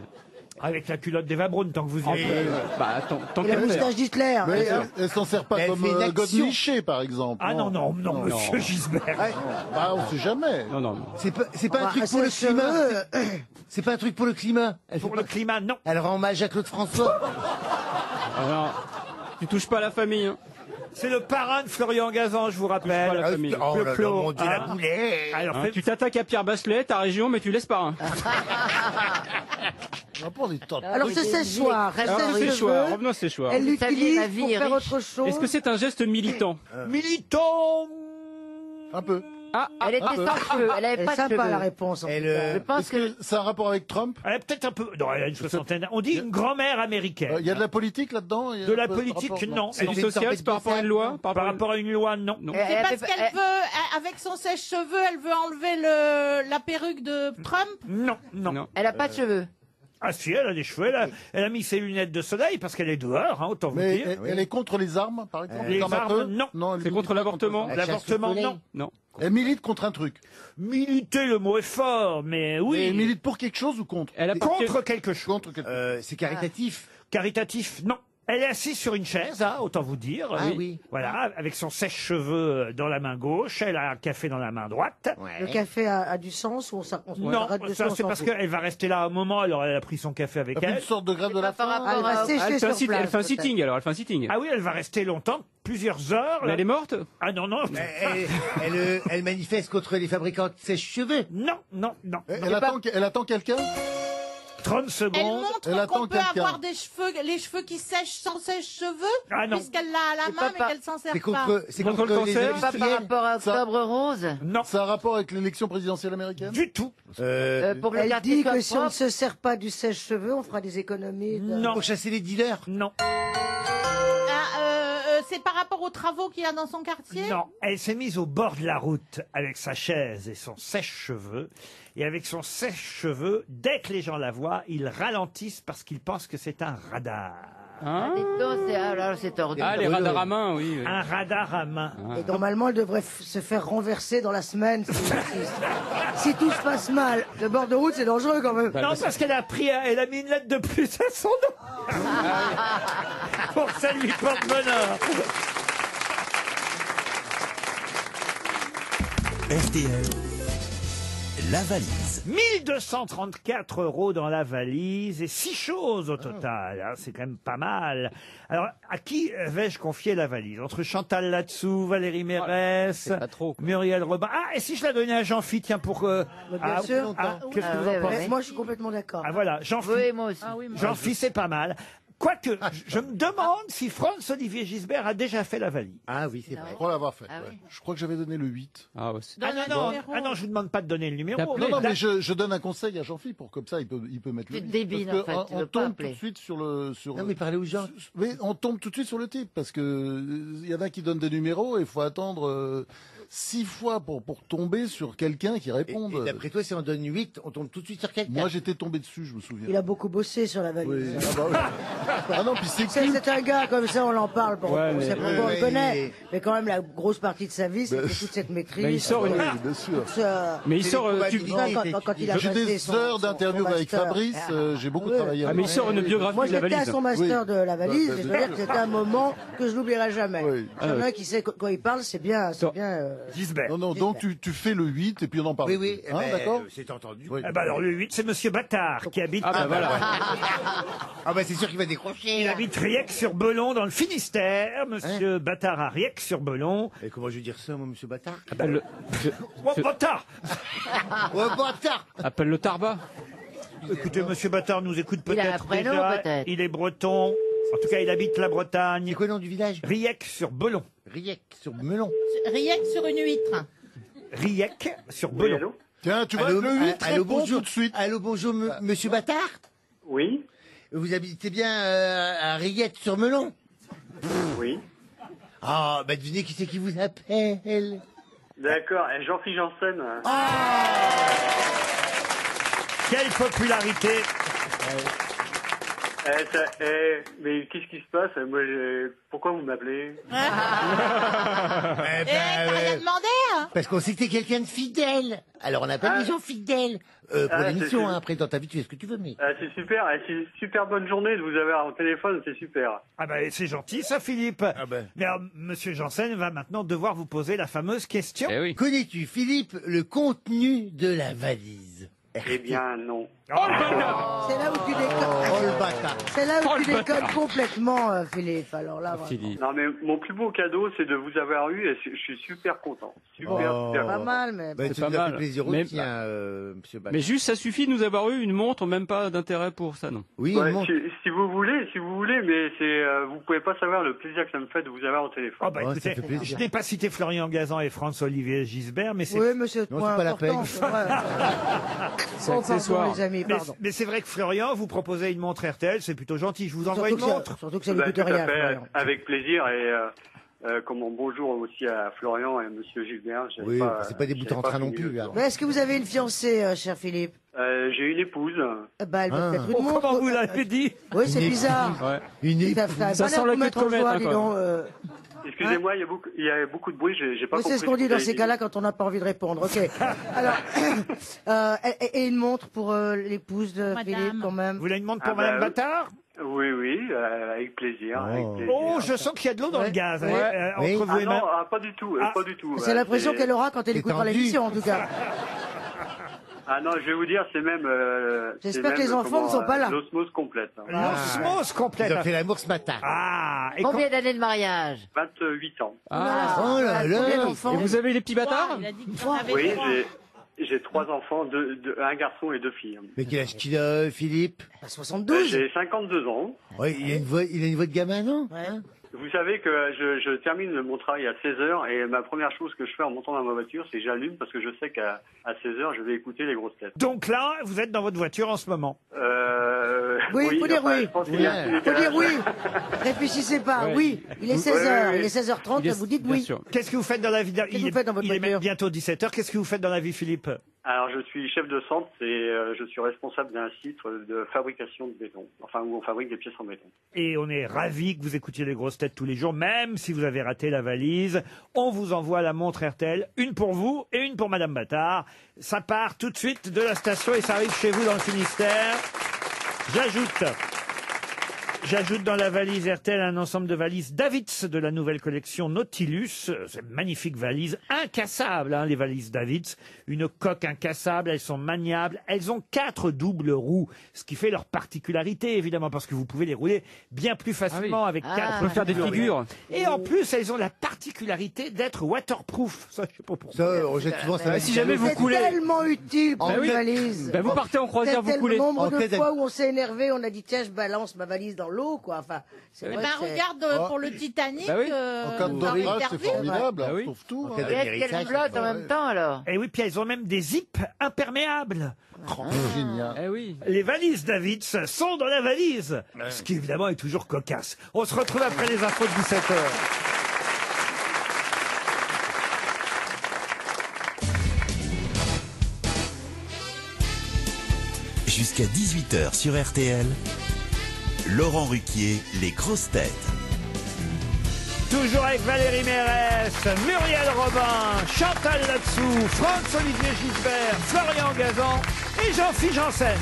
Avec la culotte d'Eva Braun, tant que vous y êtes. Bah, tant Et la qu'à faire. moustache d'Hitler. Mais elle s'en sert pas Elle comme fait une action. Godemiché, par exemple. Ah non, monsieur Gisbert. Bah, on sait jamais. Non. C'est pas un Bah, truc pour le sèche-cheveux, climat. C'est pas un truc pour le climat. Elle, Pour fait le pas- climat, non. Elle rend hommage à Claude François. Alors, tu touches pas à la famille, hein. C'est le parrain de Florian Gazan, je vous rappelle. la famille. Oh là là, Claude. mon Dieu, la Ah. boulet. Alors, Hein, fais- tu t'attaques à Pierre Bachelet, ta région, mais tu laisses pas un. On va prendre des tas de- Alors ce séchoir, Alors, séchoir, revenons au séchoir. elle Vous saviez, l'utilise la vie pour est faire riche. autre chose. Est-ce que c'est un geste militant? Militant. Un peu. Elle était sans cheveux, elle avait Elle est pas de sympa la cheveux. réponse. en Elle, tout cas. Je pense Est-ce que ça a un rapport avec Trump? Elle a peut-être un peu. Non, elle a une soixantaine. On dit une grand-mère américaine. Il y a de la politique là-dedans? Il y a De un la peu de politique, rapport, non. C'est du fait social, c'est par rapport à une loi? Par rapport à une loi, non. Non. Elle C'est avait parce pas- qu'elle veut, avec son sèche-cheveux, elle veut enlever la perruque de Trump. Non, non. Non. Elle a pas de cheveux. Ah si, elle a des cheveux. Elle a mis ses lunettes de soleil parce qu'elle est dehors, hein, autant vous Mais dire. elle est contre les armes, par exemple? Les armes à armes, feu non. elle C'est milite contre l'avortement? ça. L'avortement, soleil. non. Non. Elle milite contre un truc. Militer, le mot est fort, mais Mais oui. elle milite pour quelque chose ou contre? Elle a pas- Contre quelque chose. Contre quelque chose. C'est caritatif. Caritatif, non. Elle est assise sur une chaise, hein, autant vous dire. Ah oui. Voilà, avec son sèche-cheveux dans la main gauche, elle a un café dans la main droite. Le café a du sens ou on Non, arrête de ça on c'est s'en parce fout. qu'elle va rester là un moment, alors elle a pris son café avec Elle fait elle. une sorte de grève de la Pas par faim. rapport Elle va à- sécher Elle fait un sur place, elle fait un peut-être. sitting alors, elle fait un sitting. Ah oui, elle va rester longtemps, plusieurs heures. Mais elle est morte? Ah non, non. Elle manifeste contre les fabricants de sèche-cheveux. Non, non, non. Elle attend quelqu'un? 30 Elle secondes. Elle montre attend qu'on peut quelqu'un. avoir des cheveux, les cheveux qui sèchent sans sèche-cheveux, Ah non. puisqu'elle l'a à la C'est main, pas mais par- qu'elle s'en sert C'est pas. Contre le cancer. Pas par industriels. rapport à Ça- Octobre Rose. Non, Ça a un rapport avec l'élection présidentielle américaine? du tout. Pour que le Elle quartier dit soit que si on ne propre. se sert pas du sèche-cheveux, on fera des économies. Non, Pour chasser les dealers. non, C'est par rapport aux travaux qu'il y a dans son quartier. non. Elle s'est mise au bord de la route avec sa chaise et son sèche-cheveux. Et avec son sèche-cheveux, dès que les gens la voient, ils ralentissent parce qu'ils pensent que c'est un radar. Hein? Dites donc, c'est tordu. Ah, les radars à main, oui. oui. Un radar à main. Et normalement, elle devrait se faire renverser dans la semaine. Si tout se passe mal, le bord de route, c'est dangereux quand même. Non, parce qu'elle a pris, elle a mis une lettre de plus à son nom. Pour que ça lui porte bonheur. RTL, la valise. 1234 € dans la valise et 6 choses au total. Hein, c'est quand même pas mal. Alors, à qui vais-je confier la valise? Entre Chantal Latsou, Valérie Mérès, pas trop. Muriel Robin. Ah, et si je la donnais à Jean-Phi, tiens, pour... Bien sûr. qu'est-ce que vous en ouais, pensez? ouais. Moi, je suis complètement d'accord. Ah voilà, Jean-Phi. Oui, moi aussi. Jean-Phi, c'est pas mal. Quoique, je me demande si Franz-Olivier Gisbert a déjà fait la valise. Ah oui, c'est vrai. Je crois l'avoir fait. Ah ouais. oui. Je crois que j'avais donné le 8. Ah, ouais, c'est- Ah Donne non, un non, numéro. ah non, je vous demande pas de donner le numéro. D'appeler. Non, mais je donne un conseil à Jean-Philippe pour comme ça, il peut mettre le Tu te 8. débines, Parce en fait, que tu on veux pas tombe tout appeler. de suite sur le... Non, mais parlez aux gens. Oui, on tombe tout de suite sur le type parce que il y en a qui donnent des numéros et il faut attendre 6 fois pour tomber sur quelqu'un qui Et réponde. d'après toi, si on donne 8, on tombe tout de suite sur quelqu'un. Moi, j'étais tombé dessus, je me souviens. Il a beaucoup bossé sur la valise. Oui. Ah, bah oui. Ah non, puis c'est qui C'est un gars comme ça, on en parle, Ouais, on mais- sait pourquoi on Ouais, le connaît. mais- Mais quand même, la grosse partie de sa vie, c'était toute cette maîtrise. Mais il sort une- Oui, bien sûr. Mais il sort. les tu- probabilités. Quand il a J'ai passé des son- heures son d'interview avec master. Fabrice, j'ai beaucoup Oui. travaillé Ah, avec mais il sort une biographie Moi, de la j'étais à valise. son master Oui. de la valise, Bah, et je veux dire que c'était un moment que je n'oublierai jamais. Oui. Il y en a qui sait que quand il parle, c'est bien, c'est bien. Gisbert. Non, non, donc tu fais le 8 et puis on en parle. Oui, oui. Hein, d'accord C'est entendu. Oui. Eh ben alors le 8, c'est Monsieur Bâtard qui habite. Ah, bah voilà. Ah bah c'est sûr qu'il va décrocher. Il habite Riec-sur-Belon dans le Finistère. Monsieur Bâtard à Riec-sur-Belon. Et comment je vais dire ça, moi, monsieur Bâtard Appelle-le Oh, Bâtard. Oh, Bâtard appelle-le Tarba. Écoutez, Monsieur Bâtard nous écoute Il a un peut-être prénom, déjà. peut-être. Il est breton. En tout cas, il habite la Bretagne. C'est quoi le nom du village Riec-sur-Belon. Riec, sur Melon. Riec sur une huître. Riec-sur-Belon. Tiens, tu vois, Allô, le 8 allô, répond bonjour. tout de suite. Allô, bonjour, monsieur Bâtard. Oui, Vous habitez bien à Riette sur Melon? oui. Ah, bah devinez qui c'est qui vous appelle. D'accord, Jean-Philippe Janssen. Quelle popularité. Mais qu'est-ce qui se passe? Pourquoi vous m'appelez? Eh Eh, ben, t'as rien demandé, hein? parce qu'on sait que t'es quelqu'un de fidèle. Alors on appelle les gens fidèles. Pour Ah, l'émission, c'est- hein. Après, dans ta vie, tu fais ce que tu veux, mais... C'est super, c'est une super bonne journée de vous avoir au téléphone, c'est super. Ah ben c'est gentil ça, Philippe. Mais alors, Monsieur Janssen va maintenant devoir vous poser la fameuse question. Eh oui. Connais-tu, Philippe, le contenu de la valise? Eh bien, non. Oh le bâtard. C'est là où tu déconnes. Oh, le matin. C'est là Oh, où tu le déconnes bâtard. complètement, Philippe. Alors là, vraiment. Non, mais mon plus beau cadeau, c'est de vous avoir eu et je suis super content. Super, Oh. super Pas content. mal, mais... Bah, C'est tu pas nous as fait mal. plaisir Mais- aussi, monsieur Bach. Mais juste, ça suffit de nous avoir eu une montre, même pas d'intérêt pour ça, non? Oui, Ouais, une montre. si vous voulez, mais c'est, vous pouvez pas savoir le plaisir que ça me fait de vous avoir au téléphone. Oh, bah, Oh, écoutez, ça fait plaisir. je n'ai pas cité Florian Gazan et François-Olivier Gisbert, mais c'est Oui, mais c'est Non, point c'est pas la important, peine. c'est vrai. C'est Oh, accessoire. pardon, les amis, mais, pardon. mais c'est vrai que Florian vous proposez une montre RTL, c'est plutôt gentil. Je vous envoie Surtout une que, montre. surtout que ça ne Bah, coûte tout à rien, fait, Florian. avec plaisir et comment bonjour aussi à Florian et à Monsieur Gilbert. J'avais Oui, c'est pas des j'avais boutons en pas train non fini plus, le là. tour. Mais est-ce que vous avez une fiancée, cher Philippe? J'ai une épouse. Bah, elle va Ah. peut-être une Oh, montre. comment vous l'avez dit? Oui, c'est bizarre. Ouais. Une Ça épouse. fait Ça pas sent l'air la de queue de mettre en comète, joie, hein, dis quoi. donc. Excusez-moi, il y a beaucoup de bruit, j'ai pas Oui, compris. c'est ce qu'on dit dans que vous ces avez cas-là quand on n'a pas envie de répondre. Ok. Alors, et une montre pour l'épouse de Madame. Philippe, quand même. Vous voulez une montre pour Ah, bah, Madame oui. Bâtard? Oui, avec plaisir, avec Oh. plaisir. Oh, je sens qu'il y a de l'eau dans Ouais. le gaz. Ouais. Oui. Entre vous Ah et non, ma... pas du tout, Ah. pas du tout. C'est l'impression C'est- qu'elle aura quand elle c'est écoutera tendu. l'émission, en tout cas. Ah non, je vais vous dire, c'est même. J'espère que les enfants ne sont pas là. L'osmose complète. hein. L'osmose Ils complète. ont fait l'amour ce matin. Ah, et Combien d'années de mariage? 28 ans. Ah. Oh là là. Combien d'enfants Et vous avez les petits bâtards? Il a dit qu'il en avait Oui, trois. j'ai 3 enfants, un garçon et 2 filles. Mais quel âge qu'il a, Philippe? À 72. J'ai 52 ans. Ouais, il a une voix de gamin, non? Ouais. Vous savez que je termine mon travail à 16h et ma première chose que je fais en montant dans ma voiture, c'est que j'allume parce que je sais qu'à 16h, je vais écouter les grosses têtes. donc là, vous êtes dans votre voiture en ce moment. Oui, faut dire oui. Je pense qu'il y a un petit Faut dire décalage. oui. Réfléchissez pas. Ouais. Oui. Il est 16h. Ouais, ouais. Il est 16h30. Il est- Vous dites bien oui. sûr. Qu'est-ce que vous faites dans la vie? Qu'est-ce que vous faites dans votre il est même voiture bientôt 17h. Qu'est-ce que vous faites dans la vie, Philippe? Alors, je suis chef de centre et je suis responsable d'un site de fabrication de béton. Enfin, où on fabrique des pièces en béton. Et on est ravis que vous écoutiez les grosses têtes tous les jours, même si vous avez raté la valise. On vous envoie la montre RTL, une pour vous et une pour Madame Bâtard. Ça part tout de suite de la station et ça arrive chez vous dans le Finistère. J'ajoute dans la valise RTL un ensemble de valises Davids de la nouvelle collection Nautilus. C'est une magnifique valise, incassable, hein, les valises Davids. Une coque incassable, elles sont maniables. Elles ont 4 doubles roues, ce qui fait leur particularité, évidemment, parce que vous pouvez les rouler bien plus facilement avec 4 On peut faire des doubles roues. figures. Et en plus, elles ont la particularité d'être waterproof. Ça, je sais pas pourquoi. Ça, on jette souvent ça. si jamais vous C'est coulez. tellement utile pour Bah une oui. valise. Bah, vous partez en croisière, vous C'est coulez. le nombre En de cas de- fois où on s'est énervé, on a dit tiens, je balance ma valise dans l'eau, quoi. Enfin, c'est Eh vrai ben, que c'est- regarde pour le Titanic. Bah oui. En cas de ça aurait naufrage, c'est servi. formidable. Bah On oui. trouve tout. En hein. cas Et est-ce d'amérissage, qu'elle flotte en même temps alors? Et oui, puis elles ont même des zips imperméables. Génial. Eh oui. Les valises Davids sont dans la valise. Ce qui évidemment est toujours cocasse. On se retrouve après les infos de 17h. Jusqu'à 18h sur RTL, Laurent Ruquier, les grosses têtes. Toujours avec Valérie Mérès, Muriel Robin, Chantal Latsou, François-Olivier Gisbert, Florian Gazan et Jean-Philippe Janssen.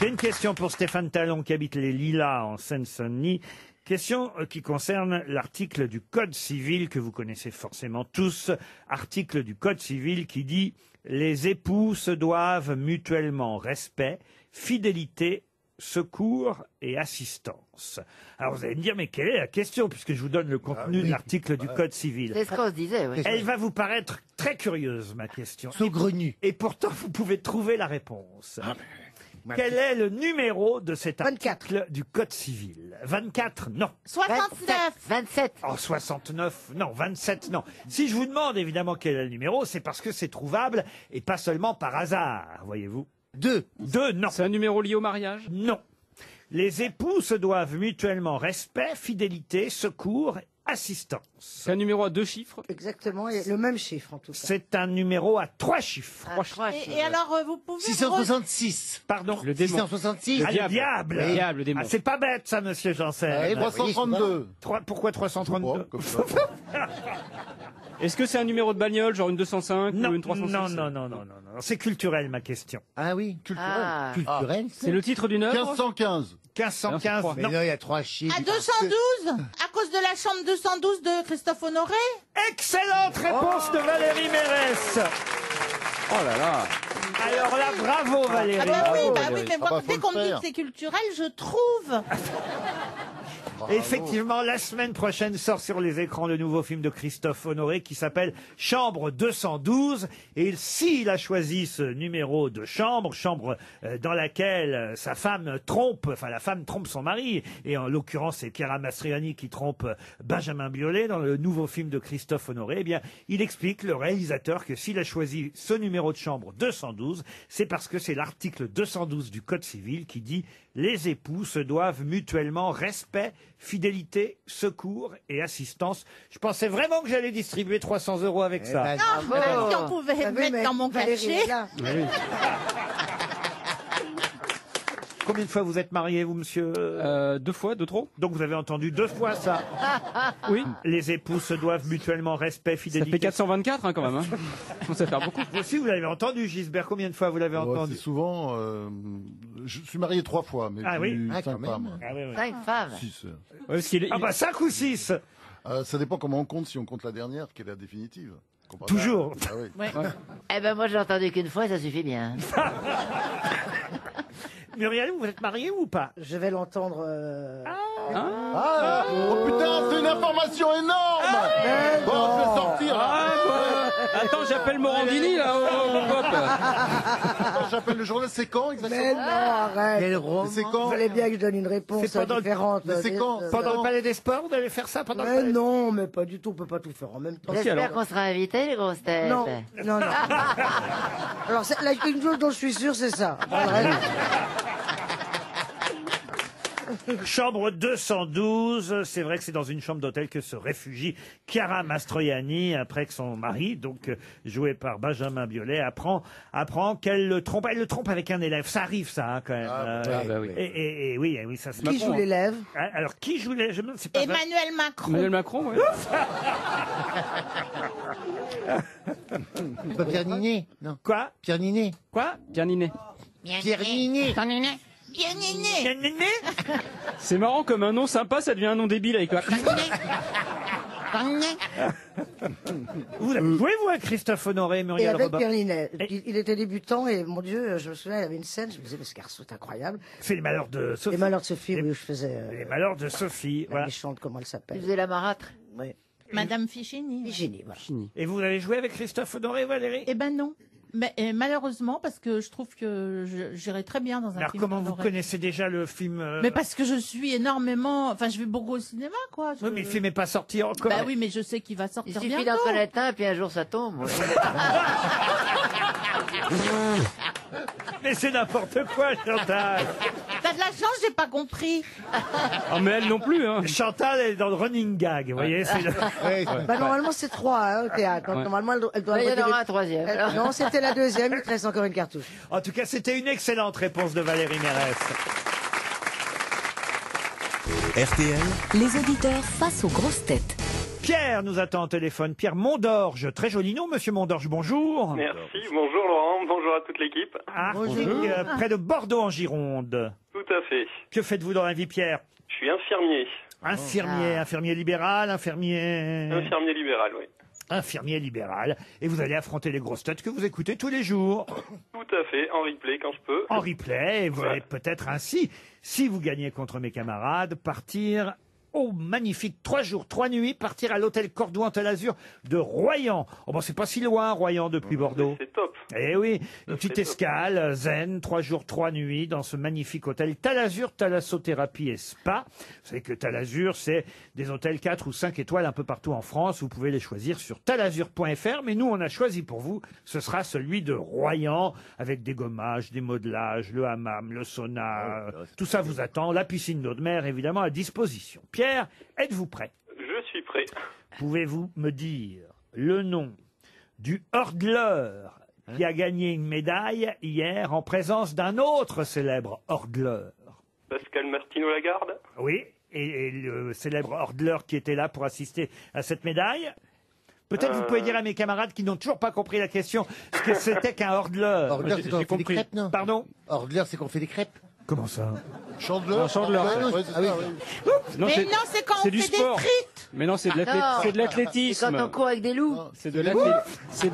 J'ai une question pour Stéphane Talon qui habite les Lilas en Seine-Saint-Denis. Question qui concerne l'article du Code civil que vous connaissez forcément tous. Article du Code civil qui dit « Les époux se doivent mutuellement respect, fidélité, secours et assistance ». Alors vous allez me dire, mais quelle est la question puisque je vous donne le contenu de l'article du Code civil. C'est ce qu'on se disait, oui. Elle va vous paraître très curieuse, ma question. Saugrenu. Et pourtant, vous pouvez trouver la réponse. Quel est le numéro de cet 24. article du Code civil? 24, non. 69. 27. Oh, 69, non. 27, non. Si je vous demande évidemment quel est le numéro, c'est parce que c'est trouvable et pas seulement par hasard, voyez-vous. 2. 2, non. C'est un numéro lié au mariage? Non. Les époux se doivent mutuellement respect, fidélité, secours, assistance. C'est un numéro à 2 chiffres? Exactement, et le même chiffre en tout cas. C'est un numéro à 3 chiffres. Et alors, vous pouvez... 666. Pardon. Le démon. 666. Ah, le diable. Le diable, le démon. Ah, c'est pas bête, ça, monsieur Janssen. Et 332. Pourquoi 332? Oh, comme ça. Est-ce que c'est un numéro de bagnole, genre une 205 Non, ou une 306? non. C'est culturel, ma question. Ah oui, culturel. Ah. Culturel. C'est le titre d'une œuvre? 1515. 1515, Non, Mais non. non, il y a 3 chiffres. À 212 À cause de la chambre 212 de Christophe Honoré. Excellente réponse de Valérie Mérès. Oh là là. Alors là, bravo Valérie. Ah bah oui, Bravo, bah oui, Valérie. mais moi, Ah bah, faut dès le qu'on me dit faire. que c'est culturel, je trouve. Effectivement, la semaine prochaine sort sur les écrans le nouveau film de Christophe Honoré qui s'appelle Chambre 212. Et s'il a choisi ce numéro de chambre dans laquelle sa femme trompe, enfin la femme trompe son mari, et en l'occurrence c'est Chiara Mastroianni qui trompe Benjamin Biolay dans le nouveau film de Christophe Honoré, eh bien il explique, le réalisateur, que s'il a choisi ce numéro de chambre 212, c'est parce que c'est l'article 212 du Code civil qui dit « Les époux se doivent mutuellement respect, fidélité, secours et assistance ». Je pensais vraiment que j'allais distribuer 300 € avec ça. Non, mais si on pouvait Ah oui, mettre mais dans mon Valérie cachet. est là. Combien de fois vous êtes marié, vous, monsieur 2 fois, 2 trop. Donc vous avez entendu 2 fois ça. Oui. Les époux se doivent mutuellement respect, Ça fidélité. fait 424 hein, quand même. Hein. Je pense à faire beaucoup. Vous aussi, vous l'avez entendu, Gisbert. Combien de fois vous l'avez Ouais, entendu c'est souvent. Je suis marié 3 fois, mais Ah j'ai oui. eu Ah, 5 quand même. femmes. Ah, oui, oui. 5 femmes. 6. Ouais, parce qu'il est- Ah bah 5 ou 6. Ça dépend comment on compte, si on compte la dernière, qui est la définitive. Toujours. Ah oui. Ouais. Eh ben moi j'ai entendu qu'une fois, ça suffit bien. Muriel, vous êtes marié ou pas? Je vais l'entendre. Ah, oh putain, c'est une information énorme. Bon, je vais sortir. Ah, bah, attends, j'appelle Morandini là. Hop. Attends, j'appelle le journal. C'est quand Mais exactement non, arrête. Quel roman. C'est quand Vous voulez bien que je donne une réponse C'est pendant le- différente. Mais c'est quand Pendant le Palais des Sports, vous allez faire ça pendant le Mais Palais des non, mais pas du tout. On peut pas tout faire en même temps. J'espère alors. qu'on sera invités, les grosses têtes. Non, non, non. Alors, là, une chose dont je suis sûr, c'est ça. Voilà. Chambre 212, c'est vrai que c'est dans une chambre d'hôtel que se réfugie Chiara Mastroianni après que son mari, donc joué par Benjamin Biolay, apprend qu'elle le trompe. Elle le trompe avec un élève. Ça arrive, ça, hein, quand même. bah oui. Et oui, ça se Qui joue l'élève? Ah, alors, qui joue l'élève? Je me demande, c'est pas vrai. Emmanuel Macron. Emmanuel Macron, ouais. Pas Pierre Ninet. Non. Quoi? Pierre Ninet. Quoi? Pierre Ninet. Pierre Ninet. Bien Ninet. Néné C'est marrant, comme un nom sympa, ça devient un nom débile avec quoi. Vous avez joué, vous, avec Christophe Honoré, Et Muriel avec Robin? Pierre Ninet. Il était débutant et mon Dieu, je me souviens, il y avait une scène, je me disais, mais ce garçon est incroyable. C'est les malheurs de Sophie. Les malheurs de Sophie, Les- oui, où je faisais Les malheurs de Sophie, la voilà. méchante, comment elle Tu s'appelle. faisais la marâtre. Oui. Madame Fichini. Génie, voilà. Et vous avez joué avec Christophe Honoré, Valérie? Eh ben non. Mais malheureusement, parce que je trouve que j'irais très bien dans un Alors, film. comment vous d'Honoré. connaissez déjà le film Mais parce que je suis énormément. Enfin, je vais beaucoup au cinéma, quoi. Oui, mais le film n'est pas sorti encore. Bah oui, mais je sais qu'il va Il sortir suffit bientôt. d'en connaître un, et puis un jour ça tombe. Mais c'est n'importe quoi, Chantal. T'as de la chance, j'ai pas compris. Ah, mais elle non plus, hein. Chantal est dans le running gag, vous voyez. C'est le- Bah, normalement, c'est 3 hein, au théâtre. Donc, Ouais. normalement, elle doit Il y en voter aura les- un troisième. Non, c'était la deuxième, il te reste encore une cartouche. En tout cas, c'était une excellente réponse de Valérie Mérès. RTL, Les auditeurs face aux grosses têtes. Pierre nous attend au téléphone. Pierre Mondorge, très joli nom, monsieur Mondorge, bonjour. Merci, bonjour Laurent, bonjour à toute l'équipe. Ah, près de Bordeaux en Gironde. Tout à fait. Que faites-vous dans la vie, Pierre? Je suis infirmier. Infirmier libéral, infirmier Infirmier libéral, oui. infirmier libéral. Et vous allez affronter les grosses têtes que vous écoutez tous les jours. Tout à fait, en replay quand je peux. En replay, et vous allez peut-être ainsi, si vous gagnez contre mes camarades, partir au magnifique 3 jours, 3 nuits, partir à l'hôtel Cordouan-Talazur de Royan. Oh bon, c'est pas si loin, Royan, depuis Bordeaux. C'est top. Eh oui, une Ça petite fait escale, zen, 3 jours, 3 nuits, dans ce magnifique hôtel Talazur, Thalassothérapie et Spa. Vous savez que Talazur, c'est des hôtels 4 ou 5 étoiles un peu partout en France. Vous pouvez les choisir sur talazur.fr, mais nous, on a choisi pour vous, ce sera celui de Royan, avec des gommages, des modelages, le hammam, le sauna, tout ça vous attend. La piscine d'eau de mer, évidemment, à disposition. Pierre, êtes-vous prêt? Je suis prêt. Pouvez-vous me dire le nom du hurdleur qui a gagné une médaille hier en présence d'un autre célèbre hurdleur? Pascal Martino-Lagarde. Oui, et le célèbre hurdleur qui était là pour assister à cette médaille? Peut-être vous pouvez dire à mes camarades qui n'ont toujours pas compris la question ce que c'était qu'un hurdleur. Hordler, c'est qu'on fait des crêpes, non? Pardon? Hordler, c'est qu'on fait des crêpes. Comment ça? Chandeleur. Non, chandeleur. Ouais, c'est ça, ouais. Non, Mais non, c'est quand on c'est du fait des sport. frites. Mais non, c'est de Non. c'est de C'est l'athlétisme. quand on court avec des loups. C'est de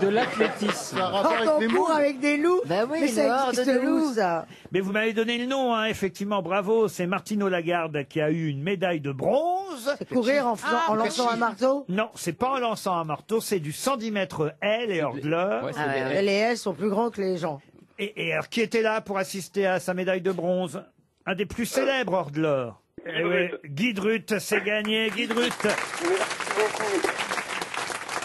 l'athlétisme. C'est un rapport Quand avec on les court moules. avec des loups. Bah oui, mais une ça horde existe de loups. où, ça? Mais vous m'avez donné le nom, hein, effectivement, bravo. C'est Martino Lagarde qui a eu une médaille de bronze. C'est courir en lançant un marteau. Non, c'est pas en lançant un marteau, c'est du 110 mètres L et hurleur. Ouais, c'est Ah ouais, des- ouais. Les S sont plus grands que les gens. Et alors, qui était là pour assister à sa médaille de bronze? Un des plus célèbres hors-de-l'or. Eh oui, Guy Drut, c'est gagné. Guy Drut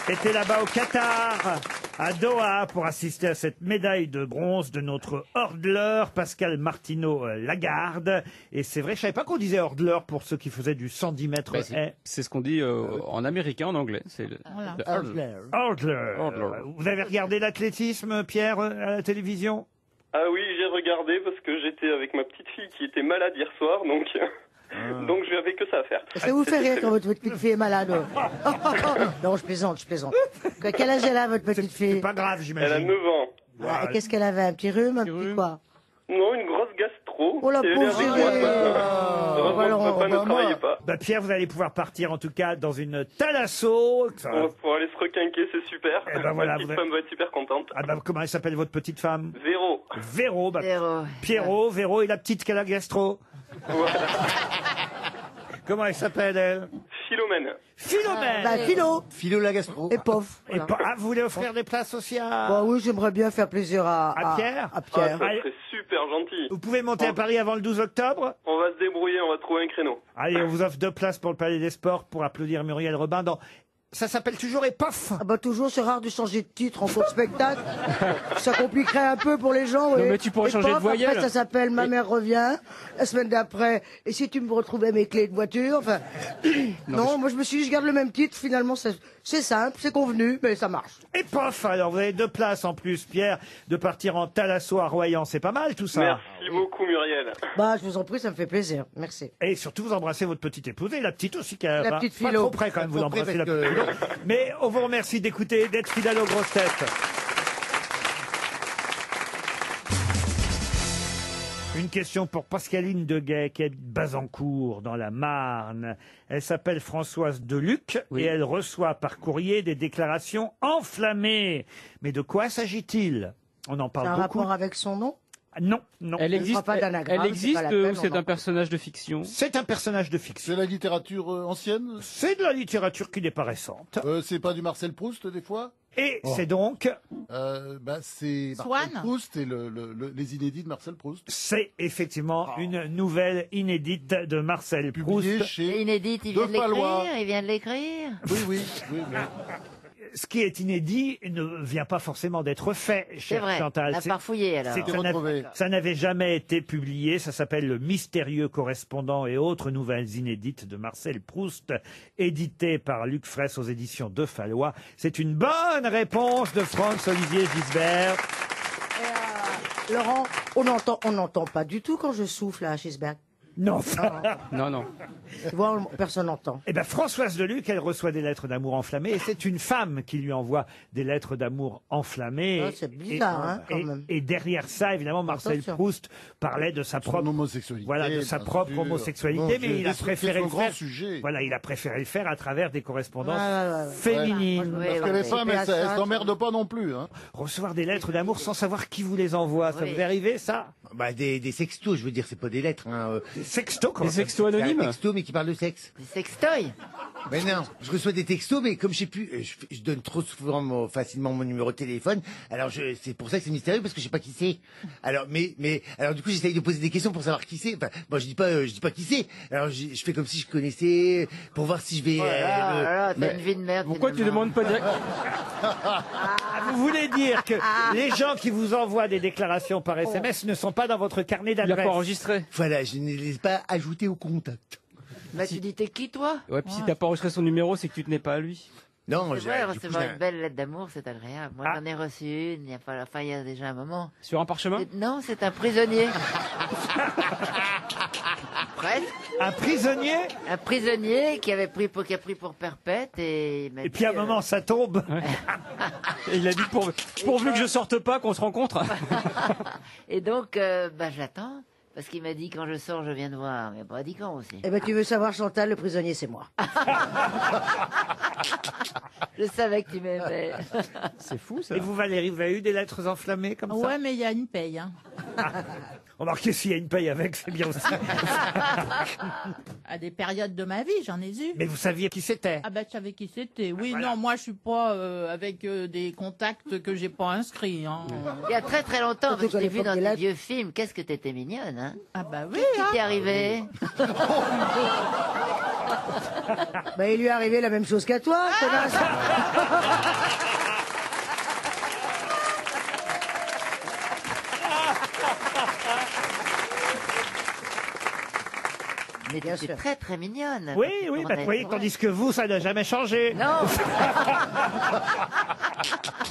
était là-bas au Qatar, à Doha, pour assister à cette médaille de bronze de notre hors-de-l'or, Pascal Martino Lagarde. Et c'est vrai, je savais pas qu'on disait hors-de-l'or pour ceux qui faisaient du 110 mètres Bah, haies. c'est ce qu'on dit en américain, en anglais. C'est le hurdle. Hors-de-l'or. Hors-de-l'or. Vous avez regardé l'athlétisme, Pierre, à la télévision? Ah oui, j'ai regardé parce que j'étais avec ma petite fille qui était malade hier soir, donc donc je n'avais que ça à faire. Ça vous fait rire quand votre petite fille est malade? Non, je plaisante, je plaisante. Quel âge elle a, votre petite C'est fille? pas grave, Elle a j'imagine. 9 ans. Ah, qu'est-ce qu'elle avait? Un petit rhume? Un petit quoi? Non, une grosse gastro. Oh la Et elle est pauvre avec chérie. moi ce matin. Heureusement alors, que papa bah, ne travaillait pas. Bah, Pierre, vous allez pouvoir partir en tout cas dans une Thalasso. On va pouvoir aller se requinquer, c'est super. Eh ben voilà, Ma petite vous femme va être super contente. Ah bah, comment elle s'appelle votre petite femme? Véro. Véro. Bah, Véro. Pierrot, Véro et la petite qu'elle a gastro. Comment elle s'appelle, elle? Philomène. Philomène. Bah, Philo. Philo la gastro. Et pauvre. Et vous voulez offrir des places aussi à... Bah oui, j'aimerais bien faire plaisir À Pierre? À Ah, Pierre. ça serait super gentil. Vous pouvez monter à Paris avant le 12 octobre? On va se débrouiller, on va trouver un créneau. Allez, on vous offre 2 places pour le Palais des Sports pour applaudir Muriel Robin dans... Ça s'appelle toujours EPOF. Ah bah toujours, c'est rare de changer de titre en cours de spectacle. Ça compliquerait un peu pour les gens. Non, oui. mais tu pourrais Et changer de paf, voyelle. Après, ça s'appelle Ma mère revient. La semaine d'après, et si tu me retrouvais mes clés de voiture. Enfin, non, moi je me suis dit, je garde le même titre. Finalement, c'est simple, c'est convenu, mais ça marche. EPOF, alors vous avez 2 places en plus, Pierre, de partir en Thalasso à Royan. C'est pas mal tout ça. Merci beaucoup, Muriel. Bah, je vous en prie, ça me fait plaisir. Merci. Et surtout, vous embrassez votre petite épouse et la petite aussi. Qui a, La petite pas Philo. trop près quand même, vous Pas trop l'embrassez près la parce petite Philo. Mais on vous remercie d'écouter, d'être fidèle aux grosses têtes. Une question pour Pascaline Deguet, qui est de Bazancourt, dans la Marne. Elle s'appelle Françoise Deluc et elle reçoit par courrier des déclarations enflammées. Mais de quoi s'agit-il? On en C'est un parle beaucoup. rapport avec son nom? Non, non. Elle Je ne existe, crois pas d'anagramme, elle c'est pas la existe peine, ou c'est on en un personnage de fiction? C'est un personnage de fiction. C'est la littérature ancienne. C'est de la littérature qui n'est pas récente. C'est pas du Marcel Proust des fois. Et c'est donc... C'est Swann. Marcel Proust et les inédits de Marcel Proust. C'est effectivement une nouvelle inédite de Marcel Publié Proust. chez Inédite, il vient de De Fallois. l'écrire, il vient de l'écrire. Oui, oui, oui. Ce qui est inédit ne vient pas forcément d'être fait, C'est cher vrai, Chantal. on a farfouillé alors. c'est que C'est retrouvé. ça n'avait jamais été publié. Ça s'appelle Le mystérieux correspondant et autres nouvelles inédites de Marcel Proust, édité par Luc Fraisse aux éditions De Fallois. C'est une bonne réponse de Franz-Olivier Gisbert. Laurent, on n'entend pas du tout quand je souffle à Schisberg. Non. Non, non. Tu vois, personne n'entend. Eh ben Françoise Deluc, elle reçoit des lettres d'amour enflammées et c'est une femme qui lui envoie des lettres d'amour enflammées. Ah, c'est bizarre, hein, quand même. Et derrière ça, évidemment, Marcel Attention. Proust parlait de sa propre homosexualité. voilà, de sa bien propre sûr. homosexualité, Bon, mais il a c'est préféré son le grand faire. sujet. Voilà, il a préféré le faire à travers des correspondances Ouais. féminines. Ouais, Parce que ouais, les femmes, elles ça, s'emmerdent pas non plus. Hein. Recevoir des lettres d'amour sans savoir qui vous les envoie, ça Oui. vous est arrivé, ça? Bah, des sextos, je veux dire, c'est pas des lettres. Hein. Des sextos, comment Des ça sextos C'est un anonymes? texto, mais qui parle de sexe. Des sextoys. Mais non, je reçois des textos, mais comme je sais plus, je donne trop souvent facilement mon numéro de téléphone. Alors c'est pour ça que c'est mystérieux parce que je sais pas qui c'est. Alors alors du coup j'essaye de poser des questions pour savoir qui c'est. Enfin, bon, je dis pas qui c'est. Alors je fais comme si je connaissais pour voir si je vais. T'as une vie de merde. Pourquoi tu finalement. demandes pas direct? Vous voulez dire que les gens qui vous envoient des déclarations par SMS ne sont pas dans votre carnet Il a d'adresse? pas enregistré. Voilà, je ne les ai pas ajoutés au contact. Bah, tu dis, t'es qui, toi? Ouais, puis si t'as pas enregistré son numéro, c'est que tu tenais pas à lui. Non, C'est vrai, du coup, recevoir une belle lettre d'amour, c'est agréable. Moi, j'en ai reçu une, il y a pas, enfin, il y a déjà un moment. Sur un parchemin? Non, c'est un prisonnier. Presque. Un prisonnier? Un prisonnier qui a pris pour perpète et il m'a Et dit, puis à un moment, ça tombe. Et il a dit pourvu que je sorte pas, qu'on se rencontre. Et donc, bah, j'attends. Parce qu'il m'a dit quand je sors, je viens de voir. Mais pas dit quand aussi. Eh ben, tu veux savoir, Chantal, le prisonnier, c'est moi. Je savais que tu m'aimais. C'est fou, ça. Et vous, Valérie, vous avez eu des lettres enflammées comme ça? Ouais, mais il y a une paye. Hein. Remarquez, s'il y a une paye avec, c'est bien aussi. À des périodes de ma vie, j'en ai eu. Mais vous saviez qui c'était? Ah ben, je savais qui c'était. Oui, Voilà. non, moi, je suis pas avec des contacts que j'ai pas inscrits. Hein. Il y a très très longtemps, Surtout parce que je t'ai qu'à vu dans l'époque, des là- vieux films. Qu'est-ce que t'étais mignonne, hein? Ah bah oui. Qu'est-ce qui hein. t'est arrivé? Ben, il lui est arrivé la même chose qu'à toi, connasse. Mais Bien t'étais sûr. très très mignonne. Oui, quand tu oui, tournais. vous voyez, tandis que vous, ça n'a jamais changé. Non.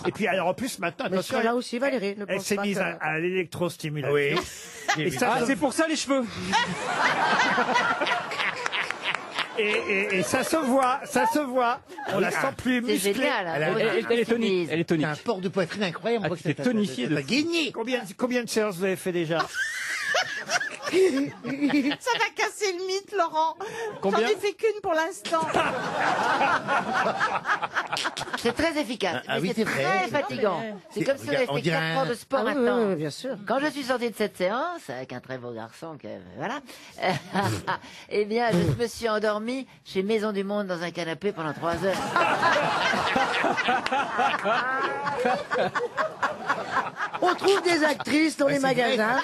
Et puis alors en plus maintenant, Mais attention, là aussi, Valérie, ne elle pense s'est pas mise que... à l'électrostimulation. Oui. Et ça, Ah, c'est pour ça les cheveux. et ça se voit, ça se voit. On la sent plus C'est musclée. génial. hein. Elle est tonique. Elle est tonique. T'as un port de poitrine incroyable. Ah, On voit que tu t'es ça- tonifié ça de va gagner. Combien de séances vous avez fait déjà? Ça va casser le mythe, Laurent. Combien J'en ai fait qu'une pour l'instant. C'est très efficace. Ah mais oui, c'est très vrai. fatigant. C'est comme si on avait on fait dirait 4 ans de sport Ah oui, maintenant. oui, oui, bien sûr. Quand je suis sortie de cette séance, avec un très beau garçon, voilà, eh bien, je me suis endormie chez Maison du Monde dans un canapé pendant 3 heures. On trouve des actrices dans les c'est vrai. magasins.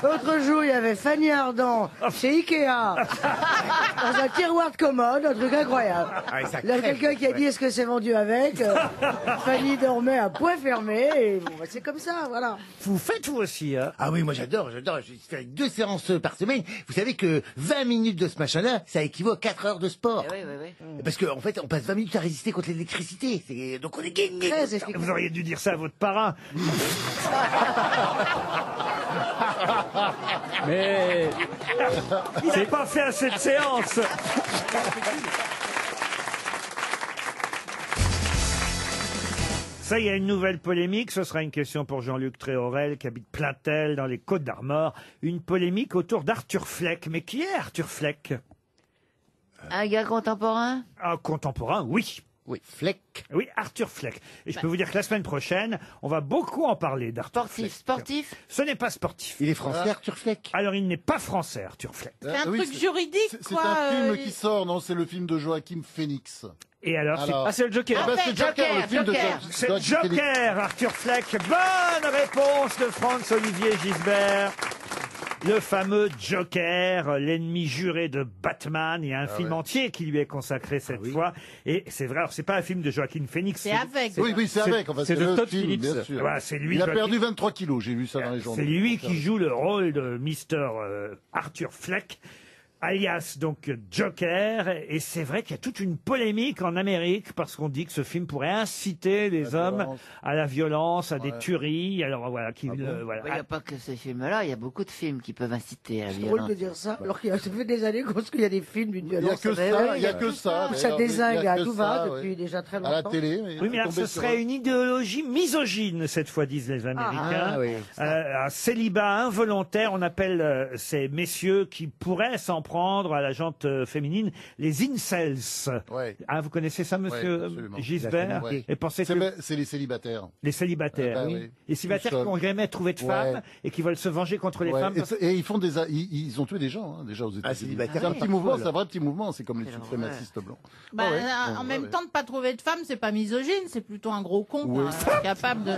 L'autre jour, il y avait Fanny Ardant chez Ikea, dans un tiroir de commode, un truc incroyable. Ah, ça Il y a crève, quelqu'un qui a dit ouais. est-ce que c'est vendu avec Fanny dormait à point fermé, et bon, bah, c'est comme ça, voilà. Vous faites vous aussi, hein? Ah oui, moi j'adore. Je fais 2 séances par semaine. Vous savez que 20 minutes de ce machin-là, ça équivaut à 4 heures de sport. Eh oui, oui, oui. Parce qu'en fait, on passe 20 minutes à résister contre l'électricité. Donc on est gagné. Très efficace. Vous auriez dû dire ça à votre parrain. Mais Il n'a pas fait assez de séances. Ça, il y a une nouvelle polémique. Ce sera une question pour Jean-Luc Tréorel, qui habite Plaintel, dans les Côtes-d'Armor. Une polémique autour d'Arthur Fleck. Mais qui est Arthur Fleck? Un gars contemporain? Un contemporain, oui. oui. Fleck. Oui, Arthur Fleck. Et je peux vous dire que la semaine prochaine, on va beaucoup en parler d'Arthur Fleck. Sportif? Ce n'est pas sportif. Il est français, Arthur Fleck. Alors, il n'est pas français, Arthur Fleck. C'est un oui, truc juridique, C'est quoi. un film qui sort, non? C'est le film de Joachim Phoenix. Et alors, c'est Ah, c'est le Joker. Ah bah, c'est Joker, Joker, le film de Joker. c'est Joachim Phoenix. Joker, Arthur Fleck. Bonne réponse de Franz-Olivier Gisbert. Le fameux Joker, l'ennemi juré de Batman. Il y a un film entier qui lui est consacré cette fois. Et c'est vrai, alors c'est pas un film de Joaquin Phoenix. C'est avec. Oui, oui, c'est avec. Enfin, c'est de le Todd film, Phillips. bien sûr. Voilà, c'est lui, Il a Joaquin- perdu 23 kilos, j'ai vu ça dans les journaux. C'est lui qui joue le rôle de Mr. Arthur Fleck, alias donc Joker. Et c'est vrai qu'il y a toute une polémique en Amérique parce qu'on dit que ce film pourrait inciter les La hommes violence. à la violence, à des Ouais. tueries. Alors voilà, qui, voilà. Il n'y a pas que ces films-là, il y a beaucoup de films qui peuvent inciter à la C'est drôle violence. de dire ça, alors qu'il y a, ça fait des années qu'il y a des films d'une Il n'y a violence. que Mais ça, oui, il y a que ça. où ça d'ailleurs, désingue il y a à que tout ça, va ouais. depuis déjà très À la longtemps. télé. Mais Oui, mais alors ce tombé sur serait un- une idéologie misogyne, cette fois, disent les Américains. Ah, oui. Un célibat involontaire, on appelle ces messieurs qui pourraient s'en prendre à la jante féminine, les incels. Ouais. Ah, vous connaissez ça, monsieur Ouais, absolument. Gisbert? Ouais. Et pensez que C'est les célibataires. les célibataires, Ah bah oui. oui. Les célibataires Tout qui seul. n'ont jamais trouvé de Ouais. femme et qui veulent se venger contre les Ouais. femmes. Et ils font ils ont tué des gens, hein, déjà aux États-Unis. célibataire, C'est un pas petit mouvement, folle. c'est un vrai petit mouvement, c'est comme les C'est suprémacistes blancs. Bah, Ah ouais. en Ouais, même ouais. temps, de pas trouver de femme, c'est pas misogyne, c'est plutôt un gros con, Oui. quoi, capable de.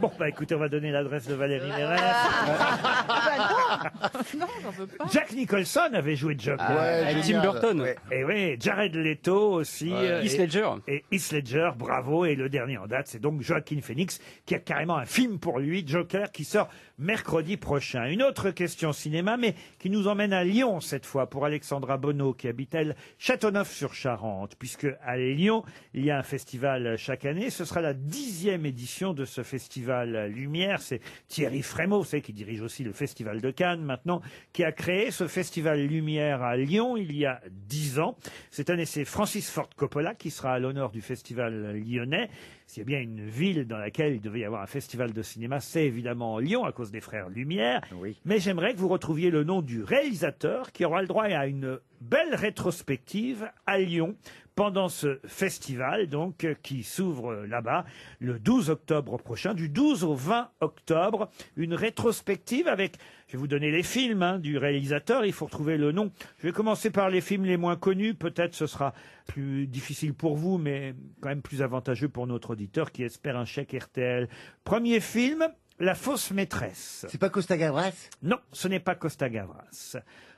Bon, bah écoutez, on va donner l'adresse de Valérie Mérès. Non, j'en veux pas. Jack Nicholson avait joué Joker. Ouais, Avec Tim génial. Burton. Ouais. Et oui, Jared Leto aussi. Ouais. Heath Ledger. Et Heath Ledger, bravo. Et le dernier en date, c'est donc Joaquin Phoenix, qui a carrément un film pour lui, Joker, qui sort mercredi prochain. Une autre question cinéma, mais qui nous emmène à Lyon cette fois, pour Alexandra Bonneau, qui habite, elle, Châteauneuf-sur-Charente, puisque à Lyon, il y a un festival chaque année. Ce sera la 10e édition de ce festival Lumière. C'est Thierry Frémaux, vous savez, qui dirige aussi le Festival de Cannes maintenant, qui a créé ce festival Festival Lumière à Lyon il y a 10 ans. Cette année, c'est Francis Ford Coppola qui sera à l'honneur du Festival lyonnais. S'il y a bien une ville dans laquelle il devait y avoir un festival de cinéma, c'est évidemment Lyon à cause des frères Lumière. Mais j'aimerais que vous retrouviez le nom du réalisateur qui aura le droit à une belle rétrospective à Lyon pendant ce festival, donc, qui s'ouvre là-bas le 12 octobre prochain, du 12 au 20 octobre. Une rétrospective avec, je vais vous donner les films du réalisateur, il faut retrouver le nom. Je vais commencer par les films les moins connus, peut-être ce sera plus difficile pour vous, mais quand même plus avantageux pour notre auditeur qui espère un chèque RTL. Premier film, La fausse maîtresse. C'est pas Costa Gavras? Non, ce n'est pas Costa Gavras.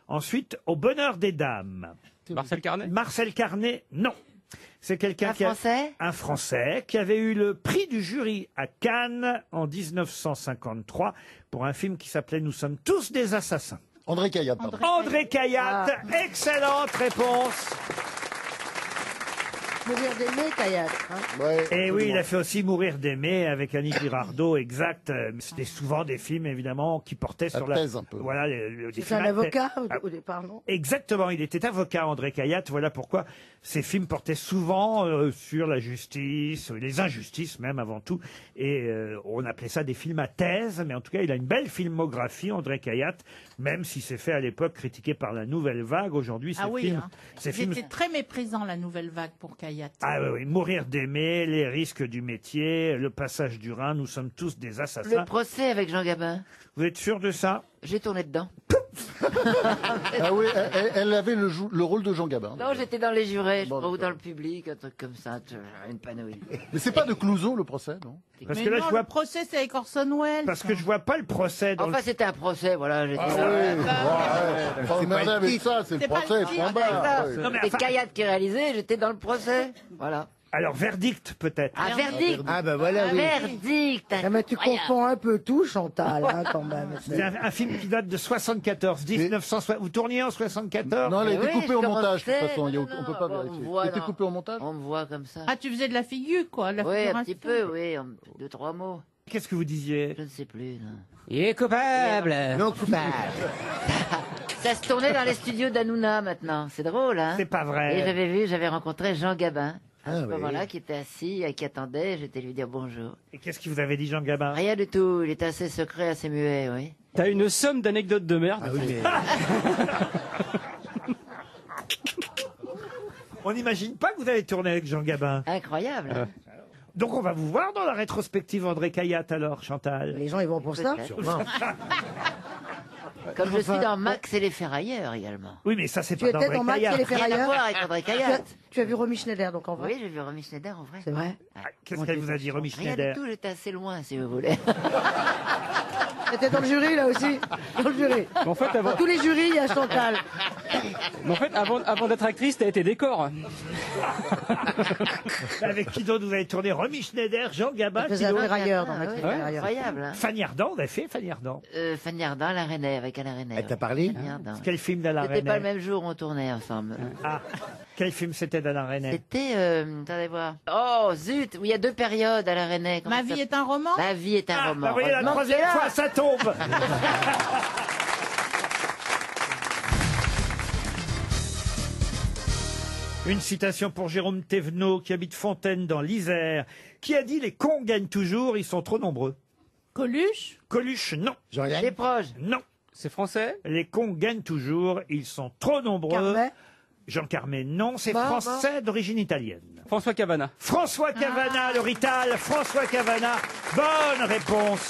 Ensuite, Au bonheur des dames. Marcel Carnet? Marcel Carnet, non. C'est quelqu'un un Français qui avait eu le prix du jury à Cannes en 1953 pour un film qui s'appelait Nous sommes tous des assassins. André Cayatte, pardon. André Cayatte, excellente réponse. Mourir d'aimer, Cayatte. Et oui, il a fait aussi Mourir d'aimer avec Annie Girardot, exact. C'était souvent des films, évidemment, qui portaient sur la... thèse, un peu. Voilà, des C'est un films à avocat thèse. au départ, non? Exactement, il était avocat, André Cayatte. Voilà pourquoi ces films portaient souvent sur la justice, les injustices même avant tout. Et on appelait ça des films à thèse. Mais en tout cas, il a une belle filmographie, André Cayatte, même si c'est fait à l'époque critiqué par la Nouvelle Vague. Aujourd'hui, ces Ah oui, films... hein. ces films... C'était très méprisant, la nouvelle vague pour Cayatte. Ah oui, oui, Mourir d'aimer, Les risques du métier, Le passage du Rhin, Nous sommes tous des assassins. Le procès avec Jean Gabin. Vous êtes sûr de ça? J'ai tourné dedans. Ah oui, elle avait le rôle de Jean Gabin. Non, j'étais dans les jurés, je crois, ou dans le public, un truc comme ça, une panouille. Mais c'est pas de Clouseau le procès, non? Parce Mais que là, non, je vois... le procès, c'est avec Orson Welles. Parce que je vois pas le procès dans Enfin, c'était un procès, voilà. J'étais Ah là. oui, faut emmerder avec ça, c'est le procès, point barre. C'est ça. Non, mais C'était enfin- Cayatte qui réalisait, j'étais dans le procès. Voilà. Alors, verdict, peut-être. Ah, verdict. Ah bah voilà, oui. Verdict. Ah, mais tu incroyable. confonds un peu tout, Chantal, hein, quand même. C'est un film qui date de 74, 1960. Vous tourniez en 74? Non, elle a été oui, coupée je au montage, de toute commençais, façon, non, on peut pas on me vérifier. voit, Elle était non. coupée au montage? On me voit comme ça. Ah, tu faisais de la figure, quoi. La Oui, un figuration. petit peu, oui. En 2-3 mots. Qu'est-ce que vous disiez? Je ne sais plus, non. Il est coupable. Non coupable. Ça se tournait dans les studios d'Hanouna maintenant. C'est drôle, hein? C'est pas vrai. Et j'avais rencontré Jean Gabin. À ce oui. moment-là, qui était assis et qui attendait, j'étais lui dire bonjour. Et qu'est-ce qu'il vous avait dit, Jean Gabin? Rien du tout, il était assez secret, assez muet, oui. T'as une somme d'anecdotes de merde. Ah oui, mais... On n'imagine pas que vous avez tourné avec Jean Gabin. Incroyable. hein. Donc, on va vous voir dans la rétrospective André Cayatte, alors, Chantal. Les gens, ils vont pour ça? Peut-être. Comme je suis dans Max et les Ferrailleurs également. Oui, mais ça, c'est Tu pas étais d'André dans Max et Cayatte. les Rien à Ferrailleurs? voir avec André Cayatte. Tu as vu Romy Schneider, donc en vrai? Oui, j'ai vu Romy Schneider en vrai. C'est vrai? Qu'est-ce qu'elle vous a dit, Romy Rien Schneider? du tout, j'étais assez loin, si vous voulez. T'étais dans le jury, là aussi? Dans le jury. En fait, Dans tous les jurys, il y a Chantal. Mais en fait, avant d'être actrice, t'as été décor. Avec qui d'autre vous avez tourné? Romy Schneider, Jean Gabin, Elle faisait qui un d'autre? ferrailleur dans Ah, Max oui, et les Ferrailleurs. incroyable. Hein. Fanny Ardant, vous avez fait Fanny Ardant? Fanny Ardant, Alain René, avec Alain René. Elle t'a parlé? Fanny Ardant. Quel film d'Alain C'était pas le René? même jour, on tournait ensemble. Ah, quel film c'était d'Alain René? C'était, attendez voir. Oh, zut, où il y a deux périodes, Alain René. Comment Ma ça vie s'appelle est un roman. Ma vie est un Ah, roman. bah, vous voyez, la Heureusement troisième que c'est là. fois, ça tombe. Une citation pour Jérôme Thévenot, qui habite Fontaine dans l'Isère, qui a dit « Les cons gagnent toujours, ils sont trop nombreux Coluche. ». Coluche, non. Jean-Yann? Des proches. Non. C'est français? Les cons gagnent toujours, ils sont trop nombreux. Carmet? Jean Carmet, non. C'est Bon, français d'origine italienne. François Cavana. François Cavana, le Rital. François Cavana. Bonne réponse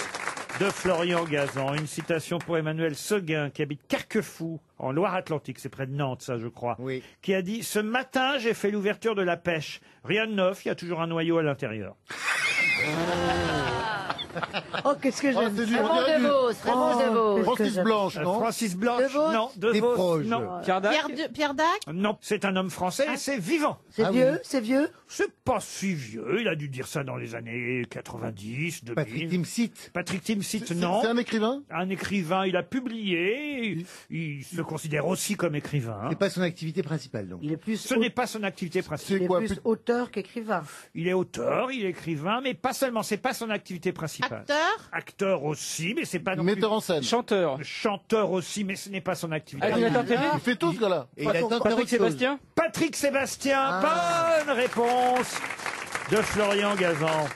de Florian Gazan. Une citation pour Emmanuel Seguin, qui habite Carquefou, en Loire-Atlantique. C'est près de Nantes, ça, je crois. Oui. Qui a dit « Ce matin, j'ai fait l'ouverture de la pêche. Rien de neuf, il y a toujours un noyau à l'intérieur. » Oh, qu'est-ce que j'aime. c'est du- on Raymond dirait du- DeVos, Raymond DeVos. Francis Blanche, non? Francis Blanche, De Vos non. De Des Vos, proches. non. Pierre Dac. Pierre Dac. Non, c'est un homme français et c'est vivant. C'est Ah vieux, oui. c'est vieux. C'est pas si vieux, il a dû dire ça dans les années 90, 2000. Patrick Timsit. Patrick Timsit, C'est non. un écrivain? Un écrivain, il a publié, il se considère aussi comme écrivain. C'est pas son activité principale, donc. Il est plus, Ce n'est pas son activité principale. il est quoi, plus plus- auteur qu'écrivain. Il est auteur, il est écrivain, mais pas seulement, c'est pas son activité principale. principal. Acteur. Acteur aussi, mais c'est pas non Metteur plus... en scène. Chanteur. Chanteur aussi, mais ce n'est pas son activité. Animateur télé. Il fait tout ce gars-là. Et il attend Patrick Sébastien. Patrick Sébastien, bonne réponse de Florian Gazan.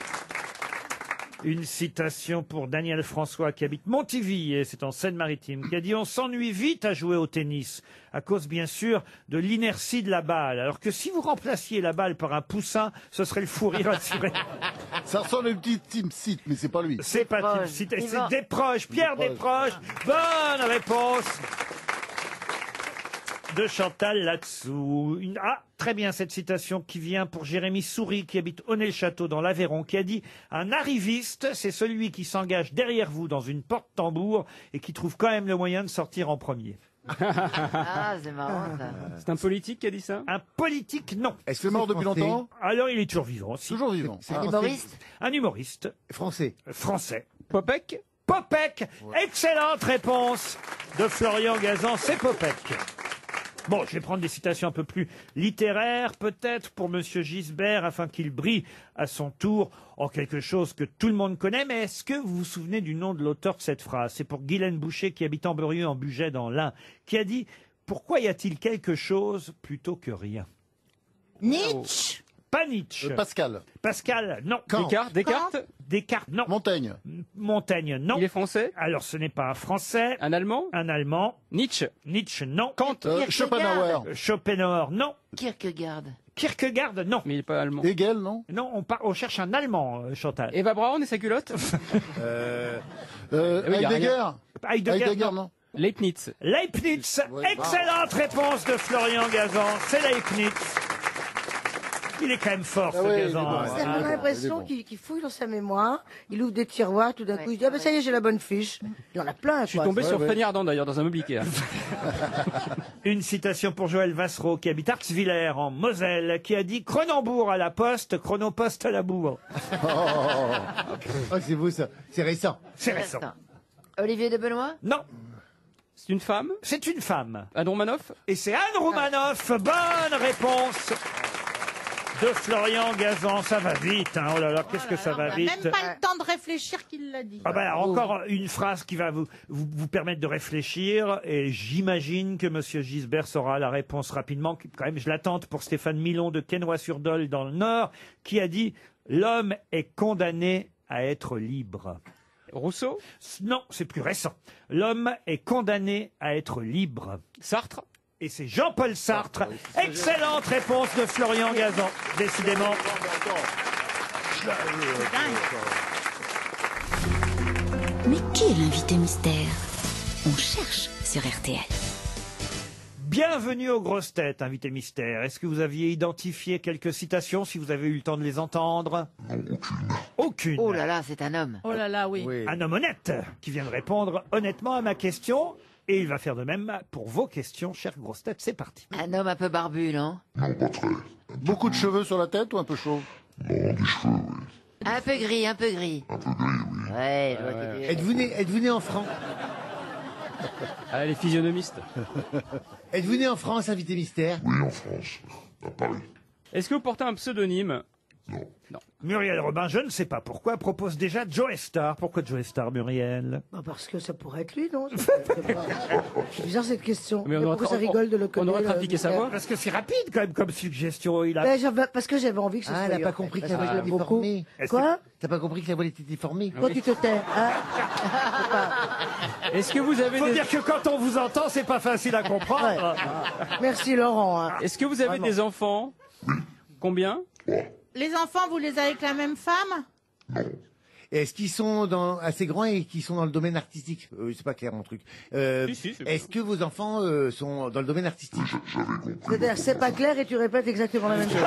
Une citation pour Daniel François qui habite Montiville, c'est en Seine-Maritime, qui a dit « On s'ennuie vite à jouer au tennis, à cause bien sûr de l'inertie de la balle, alors que si vous remplaciez la balle par un poussin, ce serait le fou rire assuré. » Ça ressemble à une petite Team Seat, mais c'est pas lui. C'est pas Desproges. c'est Yvan. Desproges, Pierre Desproges. Bonne réponse de Chantal là-dessous. Ah, très bien cette citation qui vient pour Jérémy Souris qui habite Honnay-le-Château dans l'Aveyron qui a dit « Un arriviste, c'est celui qui s'engage derrière vous dans une porte-tambour et qui trouve quand même le moyen de sortir en premier. » Ah, c'est marrant ça. C'est un politique qui a dit ça. Un politique, non. Est-ce C'est mort depuis français? longtemps. Alors il est toujours vivant. si. Toujours vivant. C'est Ah. Un humoriste. Un humoriste Français. français. Popek. Popek. Excellente réponse de Florian Gazan, c'est Popek. Bon, je vais prendre des citations un peu plus littéraires, peut-être, pour Monsieur Gisbert, afin qu'il brille à son tour en quelque chose que tout le monde connaît. Mais est-ce que vous vous souvenez du nom de l'auteur de cette phrase? C'est pour Guylaine Boucher, qui habite en Burieux, en Bugey, dans l'Ain, qui a dit « Pourquoi y a-t-il quelque chose plutôt que rien ?» Nietzsche. Pas Nietzsche. Pascal. Pascal, non. Descartes. Descartes, non. Montaigne. Montaigne, non. Il est français. Alors, ce n'est pas un Français. Un Allemand. Un Allemand. Nietzsche. Nietzsche, non. Kant. Schopenhauer. Schopenhauer, non. Kierkegaard. Kierkegaard, non. Mais il n'est pas allemand. Hegel, non. Non, on cherche un Allemand, Chantal. Eva Braun et sa culotte. oui, y a Heidegger. Heidegger, non. non. Leibniz. Leibniz. Ouais, Excellente réponse de Florian Gazan. C'est Leibniz. Il est quand même fort, ce Ah ouais, Gazan. il est bon. On a l'impression qu'il fouille dans sa mémoire, il ouvre des tiroirs, tout d'un coup il dit « Ah ben ça y est, j'ai la bonne fiche ». Il y en a plein, Je suis tombé sur ouais. Fanny Ardant d'ailleurs dans un meuble Ikea. Une citation pour Joël Vassereau, qui habite Arxviller, en Moselle, qui a dit « Cronenbourg à la poste, chronopost à la bourre Oh, c'est beau ça. C'est récent. ». C'est récent. Olivier de Benoît. Non, C'est une femme. c'est une femme. Anne Romanoff. Et c'est Anne Roumanoff. Bonne réponse de Florian Gazan. Ça va vite, hein. Oh là là, qu'est-ce que ça va Même vite. pas le temps de réfléchir qu'il l'a dit. Ah ben, encore une phrase qui va vous permettre de réfléchir, et j'imagine que Monsieur Gisbert saura la réponse rapidement. Quand même, je l'attente pour Stéphane Milon de Quesnoy-sur-Dole dans le Nord, qui a dit « L'homme est condamné à être libre ». Rousseau. Non, c'est plus récent. L'homme est condamné à être libre. Sartre. Et c'est Jean-Paul Sartre. Excellente réponse de Florian Gazan, décidément. Mais qui est l'invité mystère? On cherche sur RTL. Bienvenue aux grosses têtes, invité mystère. Est-ce que vous aviez identifié quelques citations, si vous avez eu le temps de les entendre? Aucune. Oh là là, c'est un homme. Oh là là, oui. Un homme honnête qui vient de répondre honnêtement à ma question. Et il va faire de même pour vos questions, chères grosses têtes. C'est parti. Un homme un peu barbu, non? Beaucoup de cheveux sur la tête ou un peu chaud? Un peu gris, un peu gris. Un peu gris, oui. Ouais, je vois qui tu es. Êtes-vous né en France? Ah, les physionomistes. Êtes-vous né en France, invité mystère? Oui, en France, à Paris. Est-ce que vous portez un pseudonyme? Non. Muriel Robin, je ne sais pas pourquoi, propose déjà Joe Star. Pourquoi Joe Star, Muriel? Bah, parce que ça pourrait être lui, non? C'est bizarre cette question. Mais Pourquoi ça rigole de le connaître? On aurait trafiqué sa voix. Parce que c'est rapide quand même comme suggestion. Il a... Parce que j'avais envie que ce soit Ah, elle n'a lui, pas en fait. compris que Parce la voix je était l'aime beaucoup. déformée. Quoi? T'as pas compris que la voix était déformée? Toi, tu te tais. Hein? Est-ce que vous avez Faut des... dire que quand on vous entend, c'est pas facile à comprendre. Merci Laurent. Hein. Est-ce que vous avez des enfants? Combien? Les enfants, vous les avez avec la même femme? Et est-ce qu'ils sont assez grands et qu'ils sont dans le domaine artistique? C'est pas clair mon truc. Est-ce que vos enfants sont dans le domaine artistique? C'est-à-dire, c'est pas clair et tu répètes exactement la même chose.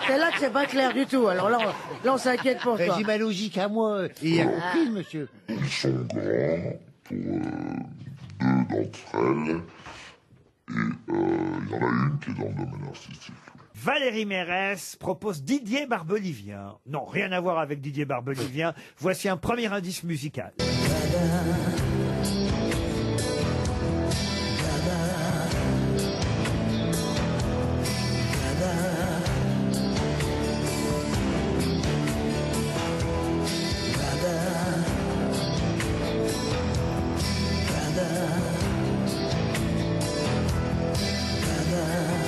C'est là que c'est pas clair du tout. Alors là, on s'inquiète pour toi. J'ai ma logique à moi. Et il a compris, monsieur. Ils sont grands pour deux d'entre elles. Et il y en a une qui est dans le domaine artistique. Valérie Mérès propose Didier Barbelivien. Non, rien à voir avec Didier Barbelivien. Voici un premier indice musical.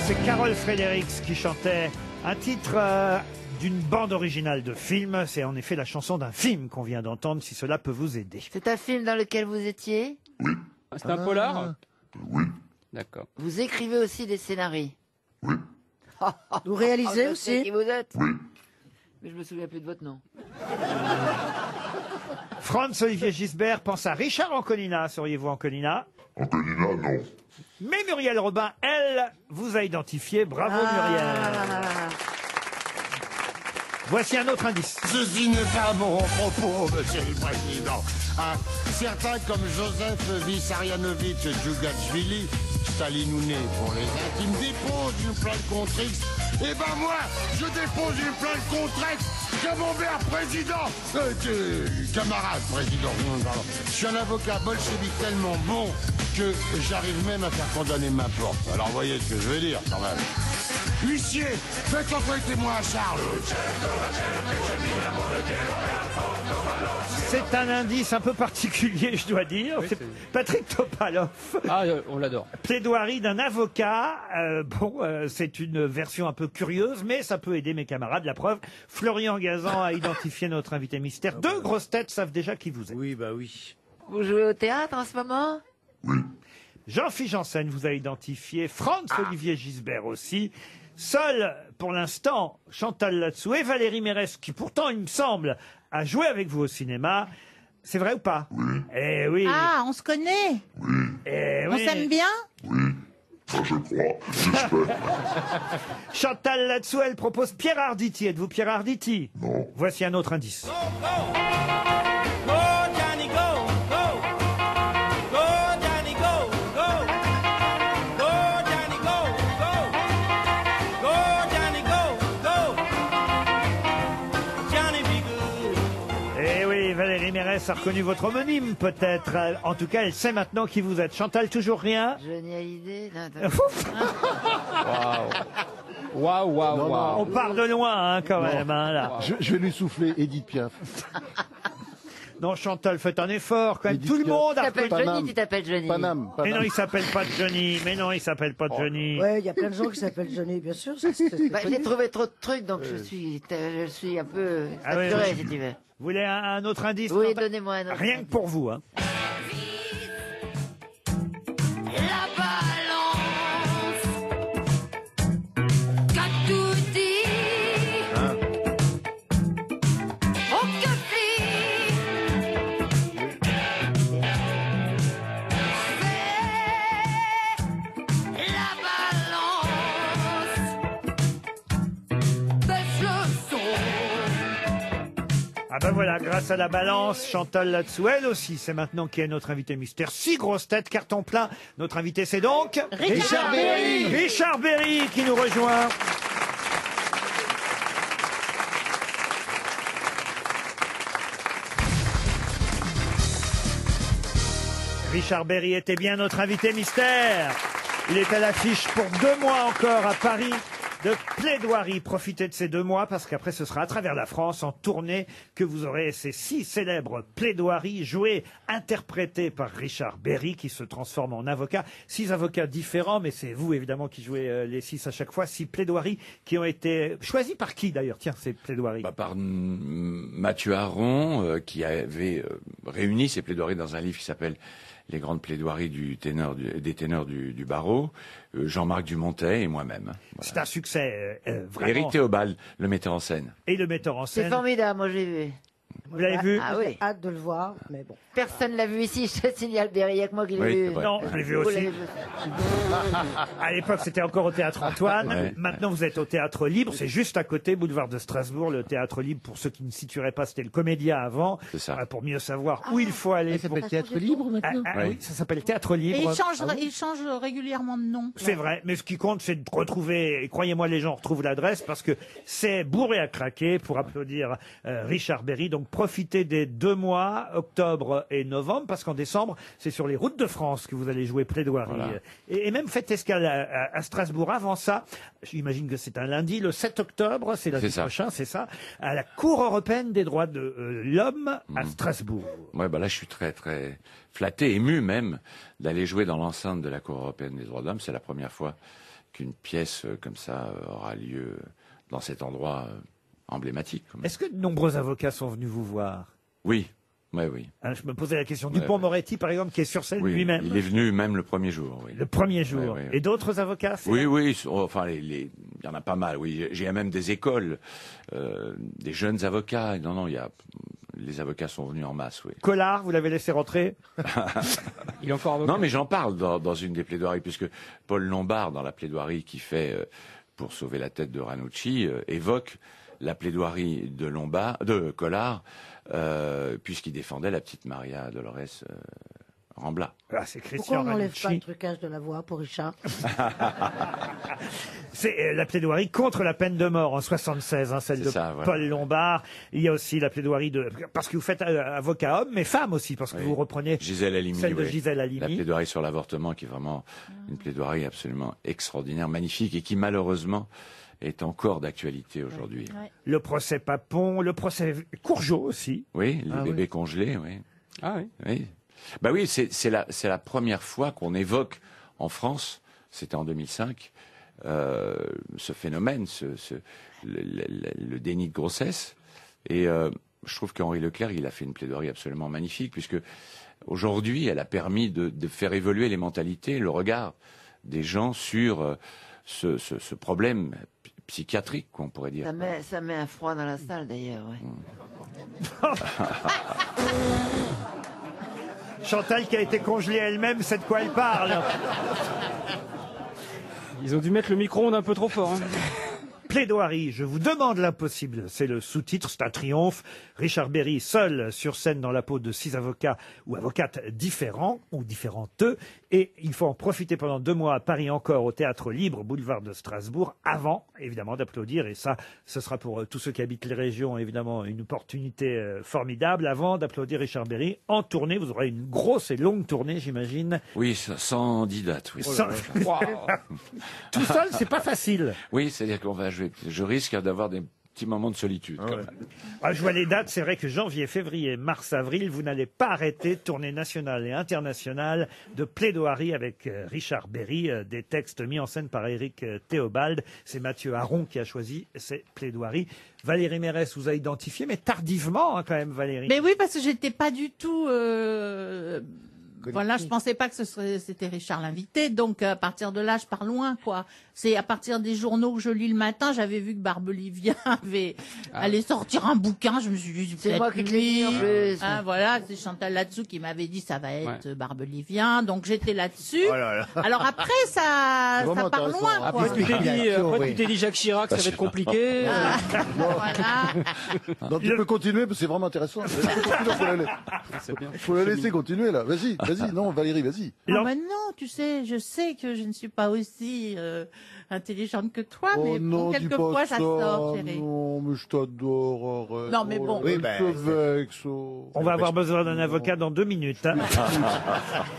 C'est Carole Fredericks qui chantait un titre d'une bande originale de film. C'est en effet la chanson d'un film qu'on vient d'entendre, si cela peut vous aider. C'est un film dans lequel vous étiez? C'est un polar? Oui. D'accord. Vous écrivez aussi des scénarios? Vous réalisez Je sais aussi? qui vous êtes? Oui. Mais je me souviens plus de votre nom. Franz-Olivier Gisbert pense à Richard Anconina. Seriez-vous Anconina? Anconina, non. Mais Muriel Robin, elle, vous a identifié. Bravo Muriel. Voici un autre indice. Ceci n'est pas mon propos, monsieur le président. Certains comme Joseph Vissarionovitch Djougachvili, Stalinouné pour les intimes, déposent une plainte contre X. Et ben moi, je dépose une plainte contre X. Camembert président, camarade président, pardon. Je suis un avocat bolchevique tellement bon que j'arrive même à faire condamner ma porte. Alors voyez ce que je veux dire quand même. Huissier, faites entrer le témoin à Charles. C'est un indice un peu particulier, je dois dire. C'est Patrick Topalov. Ah, on l'adore. Plaidoirie d'un avocat. C'est une version un peu curieuse, mais ça peut aider mes camarades. La preuve, Florian Gazan a identifié notre invité mystère. Deux grosses têtes savent déjà qui vous êtes. Oui, bah oui. Vous jouez au théâtre en ce moment? Jean-Philippe Janssen vous a identifié. Franz-Olivier Gisbert aussi. Seul, pour l'instant, Chantal Latsou et Valérie Mérès, qui pourtant, il me semble, a joué avec vous au cinéma. C'est vrai ou pas? Oui. Eh oui. Ah, on se connaît. Eh On oui. s'aime bien. Ça, je crois. Chantal Latsou, elle propose Pierre Arditi. Êtes-vous Pierre Arditi? Non. Voici un autre indice. Valérie Mérès a reconnu votre homonyme, peut-être. En tout cas, elle sait maintenant qui vous êtes. Chantal, toujours rien? Johnny Hallyday? Waouh, waouh, waouh. On part de loin, hein, quand même. Hein, là. Je vais lui souffler Edith Piaf. Non, Chantal, faites un effort, quand même. Edith Tout le Piaf. monde a Tu t'appelles Johnny, tu t'appelles Johnny. Paname. Mais non, il s'appelle pas Johnny. Mais non, il s'appelle pas Johnny. Ouais, il y a plein de gens qui s'appellent Johnny, bien sûr. Bah, j'ai trouvé trop de trucs, donc je suis un peu saturé, si tu veux. Vous voulez un autre indice? Oui, donnez-moi un autre. Rien que pour vous, hein. La balance qu'a tout dit. Oh que plie. C'est la balance. Baisse le son. Ah ben voilà, grâce à la balance, Chantal Latsou, elle aussi, c'est maintenant qui est notre invité mystère. 6 grosses têtes, carton plein. Notre invité, c'est donc Richard Berry. Richard Berry qui nous rejoint. Richard Berry était bien notre invité mystère. Il est à l'affiche pour 2 mois encore à Paris de plaidoirie. Profitez de ces 2 mois parce qu'après ce sera à travers la France en tournée que vous aurez ces 6 célèbres plaidoiries jouées, interprétées par Richard Berry qui se transforme en avocat. 6 avocats différents, mais c'est vous évidemment qui jouez les 6 à chaque fois. 6 plaidoiries qui ont été choisies par qui d'ailleurs? Tiens, ces plaidoiries. Par Mathieu Aron qui avait réuni ces plaidoiries dans un livre qui s'appelle Les grandes plaidoiries des ténors du barreau, Jean-Marc Dumontet et moi-même. Voilà. C'est un succès vraiment. Éric Théobald, le metteur en scène. Et le metteur en C'est scène. formidable, moi j'ai vu. Vous l'avez vu? Ah oui. Hâte de le voir, mais bon. Personne l'a vu ici, je te signale, Berry, il n'y a que moi qui l'ai Oui, vu. c'est vrai. Non, je l'ai vu Vous aussi. l'avez vu. À l'époque, c'était encore au Théâtre Antoine. Ouais. Maintenant, vous êtes au Théâtre Libre. C'est juste à côté, boulevard de Strasbourg. Le Théâtre Libre, pour ceux qui ne situeraient pas, c'était le Comédia avant. C'est ça. Pour mieux savoir où il faut aller. Ça s'appelle Théâtre Libre maintenant. Oui, ça s'appelle Théâtre Et Libre. il change régulièrement de nom. C'est vrai, mais ce qui compte, c'est de retrouver, et croyez-moi, les gens retrouvent l'adresse parce que c'est bourré à craquer pour applaudir Richard Berry. Donc profitez des 2 mois, octobre et novembre, parce qu'en décembre, c'est sur les routes de France que vous allez jouer plaidoirie. Voilà. Et même faites escale à Strasbourg. Avant ça, j'imagine que c'est un lundi, le 7 octobre, c'est lundi prochain, c'est ça, à la Cour européenne des droits de l'homme à Strasbourg. Ouais, là, je suis très, très flatté, ému même, d'aller jouer dans l'enceinte de la Cour européenne des droits de l'homme. C'est la première fois qu'une pièce comme ça aura lieu dans cet endroit emblématique. Est-ce que de nombreux avocats sont venus vous voir? Oui, oui. Hein, je me posais la question. Dupond-Moretti, par exemple, qui est sur scène lui-même. Il est venu même le premier jour. Oui. Le premier jour. Oui. Et d'autres avocats? Oui. Enfin, il y en a pas mal. Oui, j'ai même des écoles, des jeunes avocats. Non, les avocats sont venus en masse. Oui. Collard, vous l'avez laissé rentrer? Il est encore avocat. Non, mais j'en parle dans une des plaidoiries, puisque Paul Lombard, dans la plaidoirie qu'il fait pour sauver la tête de Ranucci, évoque la plaidoirie de Collard, puisqu'il défendait la petite Maria Dolores Rambla. Ah, c'est Christian Pourquoi on n'enlève Ranucci. pas le trucage de la voix pour Richard? C'est la plaidoirie contre la peine de mort en 76, celle C'est de ça, voilà. Paul Lombard. Il y a aussi la plaidoirie parce que vous faites avocat homme, mais femme aussi, parce que vous reprenez Gisèle Halimi, celle de oui. Gisèle Halimi. La plaidoirie sur l'avortement, qui est vraiment une plaidoirie absolument extraordinaire, magnifique, et qui malheureusement est encore d'actualité aujourd'hui. Le procès Papon, le procès Courgeot aussi. Oui, les bébés congelés, oui. Ah oui. Oui. Bah oui, c'est la première fois qu'on évoque en France, c'était en 2005, ce phénomène, le déni de grossesse. Et je trouve qu'Henri Leclerc, il a fait une plaidoirie absolument magnifique, puisque aujourd'hui, elle a permis de faire évoluer les mentalités, le regard des gens sur ce problème psychiatrique, qu'on pourrait dire. Ça met un froid dans la salle, d'ailleurs. Ouais. Chantal, qui a été congelée elle-même, sait de quoi elle parle. Ils ont dû mettre le micro-ondes un peu trop fort. Hein. Plaidoirie, je vous demande l'impossible. C'est le sous-titre, c'est un triomphe. Richard Berry, seul sur scène dans la peau de 6 avocats ou avocates différents ou différentes. Et il faut en profiter pendant 2 mois à Paris encore, au Théâtre Libre, boulevard de Strasbourg, avant, évidemment, d'applaudir. Et ça, ce sera pour tous ceux qui habitent les régions, évidemment, une opportunité formidable. Avant d'applaudir Richard Berry, en tournée, vous aurez une grosse et longue tournée, j'imagine. Oui, 110 dates. Oui. Tout seul, c'est pas facile. Oui, c'est-à-dire je risque d'avoir des petits moments de solitude. Quand même. Ah, je vois les dates, c'est vrai que janvier, février, mars, avril, vous n'allez pas arrêter de tournée nationale et internationale de plaidoirie avec Richard Berry, des textes mis en scène par Éric Théobald. C'est Mathieu Aron qui a choisi ces plaidoiries. Valérie Mérès vous a identifié, mais tardivement quand même, Valérie. Mais oui, parce que j'étais pas du tout... Voilà, je pensais pas que c'était Richard l'invité, donc à partir de là, je pars loin, quoi. C'est à partir des journaux que je lis le matin, j'avais vu que Barbelivien allait sortir un bouquin, je me suis dit, c'est moi qui te l'ai dit en plus. Ah, voilà, c'est Chantal là-dessous qui m'avait dit ça va être Barbelivien, donc j'étais là-dessus. Oh là là. Alors après, ça part loin, quoi. Après, tu t'es dit Jacques Chirac, ça va être compliqué. Voilà. Donc tu peux continuer, parce que c'est vraiment intéressant. Faut la laisser continuer là. Vas-y, non Valérie, vas-y. Ah ben non, tu sais, je sais que je ne suis pas aussi intelligente que toi, mais bon, quelquefois ça sort, chérie. Non, mais je t'adore. Arrête. Non, mais bon. Je te vexe. On va avoir besoin d'un avocat dans 2 minutes. Hein.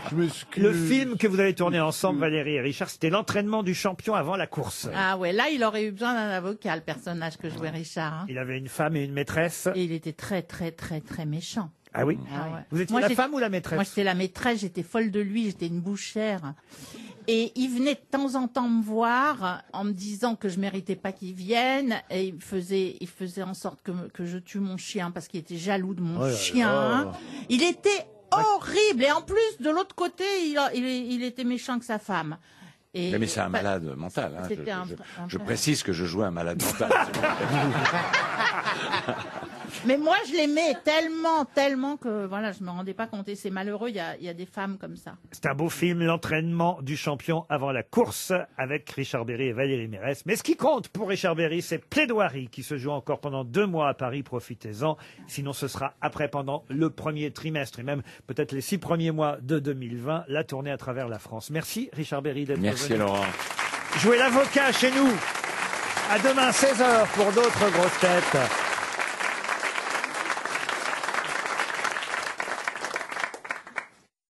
Je m'excuse. Le film que vous avez tourné ensemble, Valérie et Richard, c'était l'entraînement du champion avant la course. Ah ouais, là, il aurait eu besoin d'un avocat, le personnage que jouait Richard. Hein. Il avait une femme et une maîtresse. Et il était très, très, très, très méchant. Ah oui. Ah ouais. Vous étiez la femme ou la maîtresse? Moi, j'étais la maîtresse, j'étais folle de lui, j'étais une bouchère. Et il venait de temps en temps me voir en me disant que je méritais pas qu'il vienne. Et il faisait en sorte que je tue mon chien parce qu'il était jaloux de mon chien. Il était horrible. Et en plus, de l'autre côté, il était méchant que sa femme. Mais c'est un malade mental. Hein. Je précise que je jouais un malade mental. Mais moi, je l'aimais tellement, tellement que voilà, je me rendais pas compte. Et c'est malheureux, il y a des femmes comme ça. C'est un beau film, l'entraînement du champion avant la course, avec Richard Berry et Valérie Mérès. Mais ce qui compte pour Richard Berry, c'est Plaidoirie, qui se joue encore pendant 2 mois à Paris. Profitez-en. Sinon, ce sera après, pendant le premier trimestre et même peut-être les 6 premiers mois de 2020, la tournée à travers la France. Merci Richard Berry d'être venu. Merci Laurent. Jouez l'avocat chez nous. À demain 16h pour d'autres grosses têtes.